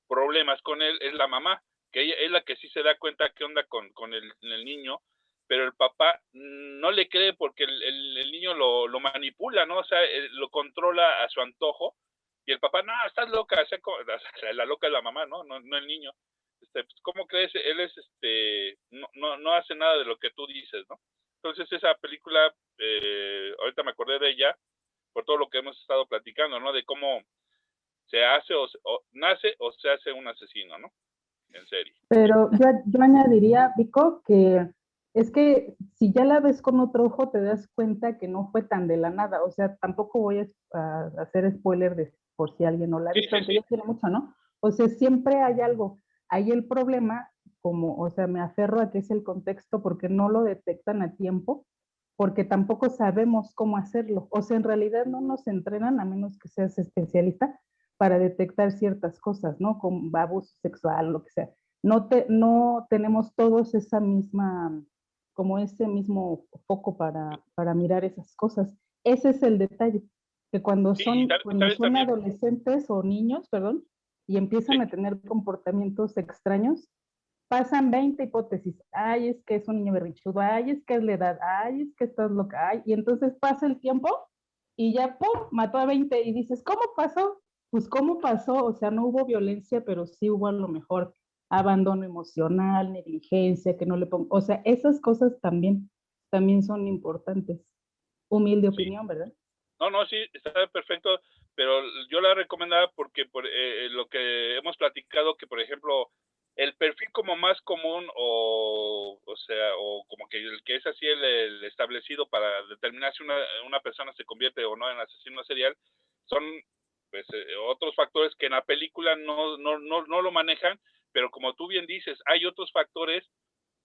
problemas con él es la mamá, que ella es la que sí se da cuenta qué onda con el niño, pero el papá no le cree porque el niño lo manipula, ¿no? O sea, lo controla a su antojo, y el papá, no, estás loca, o sea, la loca es la mamá, ¿no? No el niño. Pues, ¿cómo crees? Él es, no hace nada de lo que tú dices, ¿no? Entonces esa película, ahorita me acordé de ella, por todo lo que hemos estado platicando, ¿no? De cómo se hace o nace o se hace un asesino, ¿no? En serie. Pero yo añadiría, Vico, que es que si ya la ves con otro ojo, te das cuenta que no fue tan de la nada. O sea, tampoco voy a hacer spoiler de por si alguien no la ha visto, aunque ya tiene mucho, ¿no? O sea, siempre hay algo. Ahí el problema, como, o sea, me aferro a que es el contexto porque no lo detectan a tiempo, porque tampoco sabemos cómo hacerlo. O sea, en realidad no nos entrenan, a menos que seas especialista, para detectar ciertas cosas, ¿no? Como abuso sexual, lo que sea. No tenemos todos esa misma, como ese mismo foco para mirar esas cosas. Ese es el detalle, que cuando son también, adolescentes o niños, perdón, y empiezan a tener comportamientos extraños, pasan 20 hipótesis. Ay, es que es un niño berrinchudo, ay, es que es la edad, ay, es que estás loca, ay, y entonces pasa el tiempo y ya, ¡pum!, mató a 20 y dices, ¿cómo pasó? Pues, ¿cómo pasó? O sea, no hubo violencia, pero sí hubo a lo mejor abandono emocional, negligencia, que no le pongo, o sea, esas cosas también son importantes. Humilde opinión, ¿verdad? No, sí, está perfecto, pero yo la recomendaba porque por lo que hemos platicado, que por ejemplo, el perfil como más común o sea, o como que el que es así el establecido para determinar si una persona se convierte o no en asesino serial, son pues otros factores que en la película no lo manejan, pero como tú bien dices, hay otros factores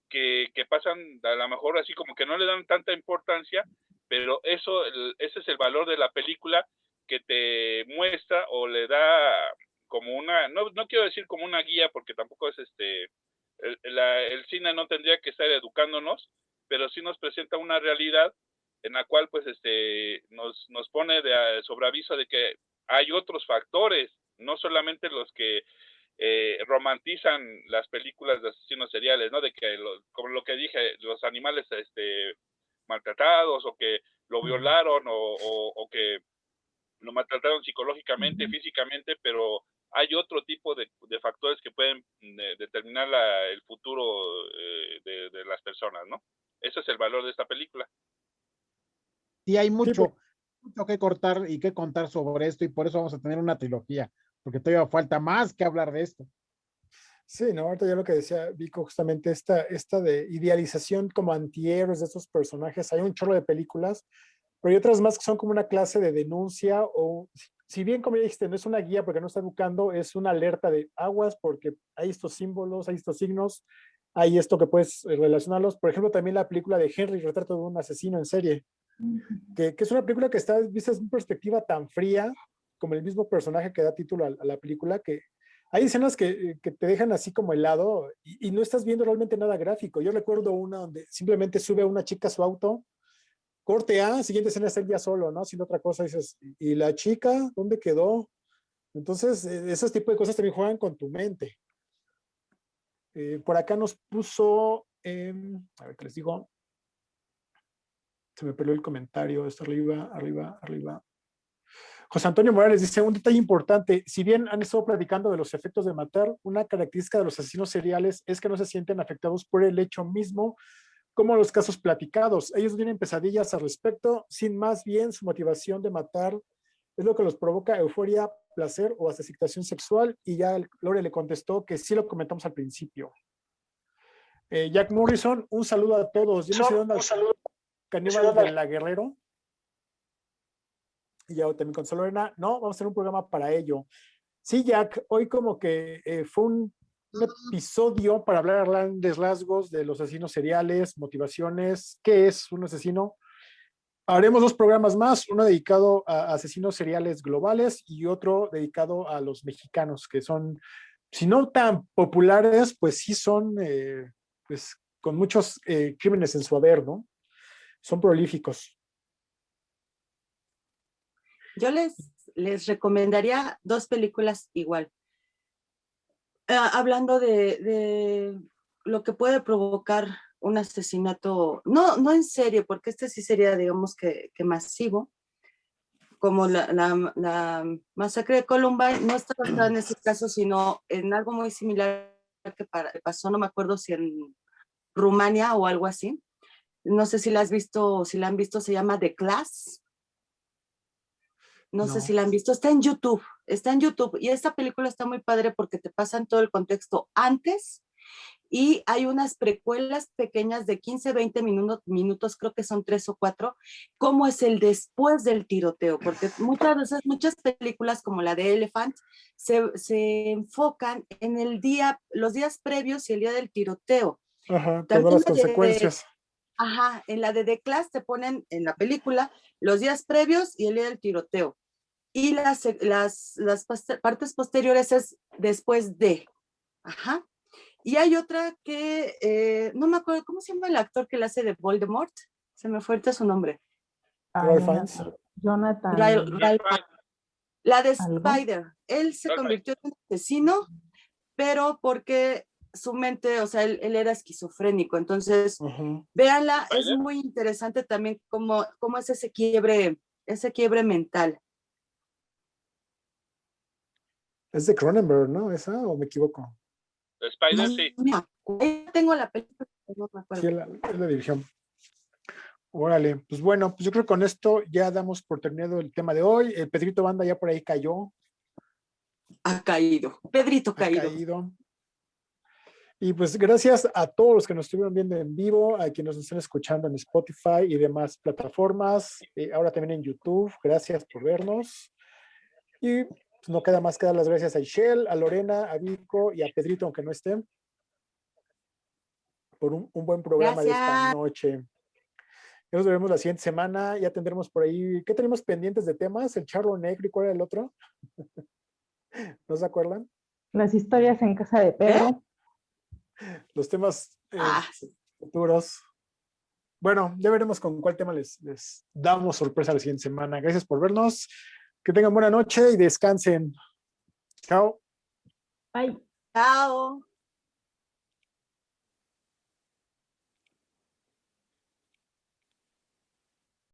que pasan a lo mejor así como que no le dan tanta importancia, pero ese es el valor de la película, que te muestra o le da como una, no quiero decir como una guía, porque tampoco es el cine no tendría que estar educándonos, pero sí nos presenta una realidad en la cual pues nos pone sobre aviso de que hay otros factores, no solamente los que romantizan las películas de asesinos seriales, ¿no? De que, como lo que dije, los animales maltratados, o que lo violaron, o que lo maltrataron psicológicamente, físicamente, pero hay otro tipo de factores que pueden determinar el futuro de las personas, ¿no? Ese es el valor de esta película. Sí, hay mucho que cortar y que contar sobre esto, y por eso vamos a tener una trilogía, porque todavía falta más que hablar de esto. Sí, no, ahorita ya lo que decía Vico, justamente esta de idealización como antihéroes de estos personajes, hay un chorro de películas, pero hay otras más que son como una clase de denuncia o, si bien como ya dijiste, no es una guía porque no está educando, es una alerta de aguas porque hay estos símbolos, hay estos signos, hay esto que puedes relacionarlos. Por ejemplo, también la película de Henry, Retrato de un asesino en serie, que es una película que está vista desde una perspectiva tan fría como el mismo personaje que da título a la película, que hay escenas que te dejan así como helado y no estás viendo realmente nada gráfico. Yo recuerdo una donde simplemente sube una chica a su auto, corte A, siguiente escena está el día solo, ¿no? Haciendo otra cosa, dices, ¿y la chica dónde quedó? Entonces, esos tipos de cosas también juegan con tu mente. Por acá nos puso, a ver qué les digo, se me perdió el comentario, está arriba, arriba, arriba. José Antonio Morales dice, un detalle importante, si bien han estado platicando de los efectos de matar, una característica de los asesinos seriales es que no se sienten afectados por el hecho mismo, como los casos platicados. Ellos no tienen pesadillas al respecto, sin más bien su motivación de matar es lo que los provoca euforia, placer o hasta excitación sexual, y ya Lore le contestó que sí lo comentamos al principio. Jack Morrison, un saludo a todos. Yo me estoy dando un saludo Caníbal de la Guerrero. Y ya también con Lorena, no, vamos a hacer un programa para ello. Sí, Jack, hoy como que fue un episodio para hablar a grandes rasgos de los asesinos seriales, motivaciones, qué es un asesino. Haremos 2 programas más, uno dedicado a asesinos seriales globales y otro dedicado a los mexicanos, que son, si no tan populares, pues sí son, pues con muchos crímenes en su haber, ¿no? Son prolíficos. Yo les recomendaría 2 películas igual. Hablando de lo que puede provocar un asesinato, no en serie, porque este sí sería, digamos que masivo, como la masacre de Columbine, no está basada en ese caso, sino en algo muy similar que pasó, no me acuerdo si en Rumania o algo así. No sé si la has visto, si la han visto, se llama The Class. No sé si la han visto, está en YouTube y esta película está muy padre porque te pasan todo el contexto antes y hay unas precuelas pequeñas de 15, 20 minutos, creo que son 3 o 4, cómo es el después del tiroteo, porque muchas veces, muchas películas como la de Elephant se enfocan en los días previos y el día del tiroteo. Ajá, También todas las consecuencias. en la de The Class te ponen en la película los días previos y el día del tiroteo. Y las partes posteriores es después de. Ajá. Y hay otra que no me acuerdo, ¿cómo se llama el actor que la hace de Voldemort? Se me fue ahorita su nombre. Ralph Fiennes. Jonathan. La de ¿Algo? Spider. Él se convirtió en un asesino, pero porque su mente, o sea, él era esquizofrénico. Entonces, véanla, es muy interesante también cómo es ese quiebre mental. Es de Cronenberg, ¿no? ¿Esa o me equivoco? Spider, sí. Tengo la película, no me acuerdo. Sí, es la dirección. Órale, pues bueno, pues yo creo que con esto ya damos por terminado el tema de hoy. El Pedrito Banda ya por ahí cayó. Ha caído. Pedrito caído. Y pues gracias a todos los que nos estuvieron viendo en vivo, a quienes nos están escuchando en Spotify y demás plataformas, ahora también en YouTube. Gracias por vernos. Y pues no queda más que dar las gracias a Ishel, a Lorena, a Vico y a Pedrito, aunque no estén, por un buen programa de esta noche. Ya nos veremos la siguiente semana, ya tendremos por ahí, ¿qué tenemos pendientes de temas? El charro negro y cuál era el otro. ¿No se acuerdan? Las historias en casa de Pedro. Los temas futuros. Bueno, ya veremos con cuál tema les damos sorpresa la siguiente semana. Gracias por vernos. Que tengan buena noche y descansen. Chao. Bye. Chao.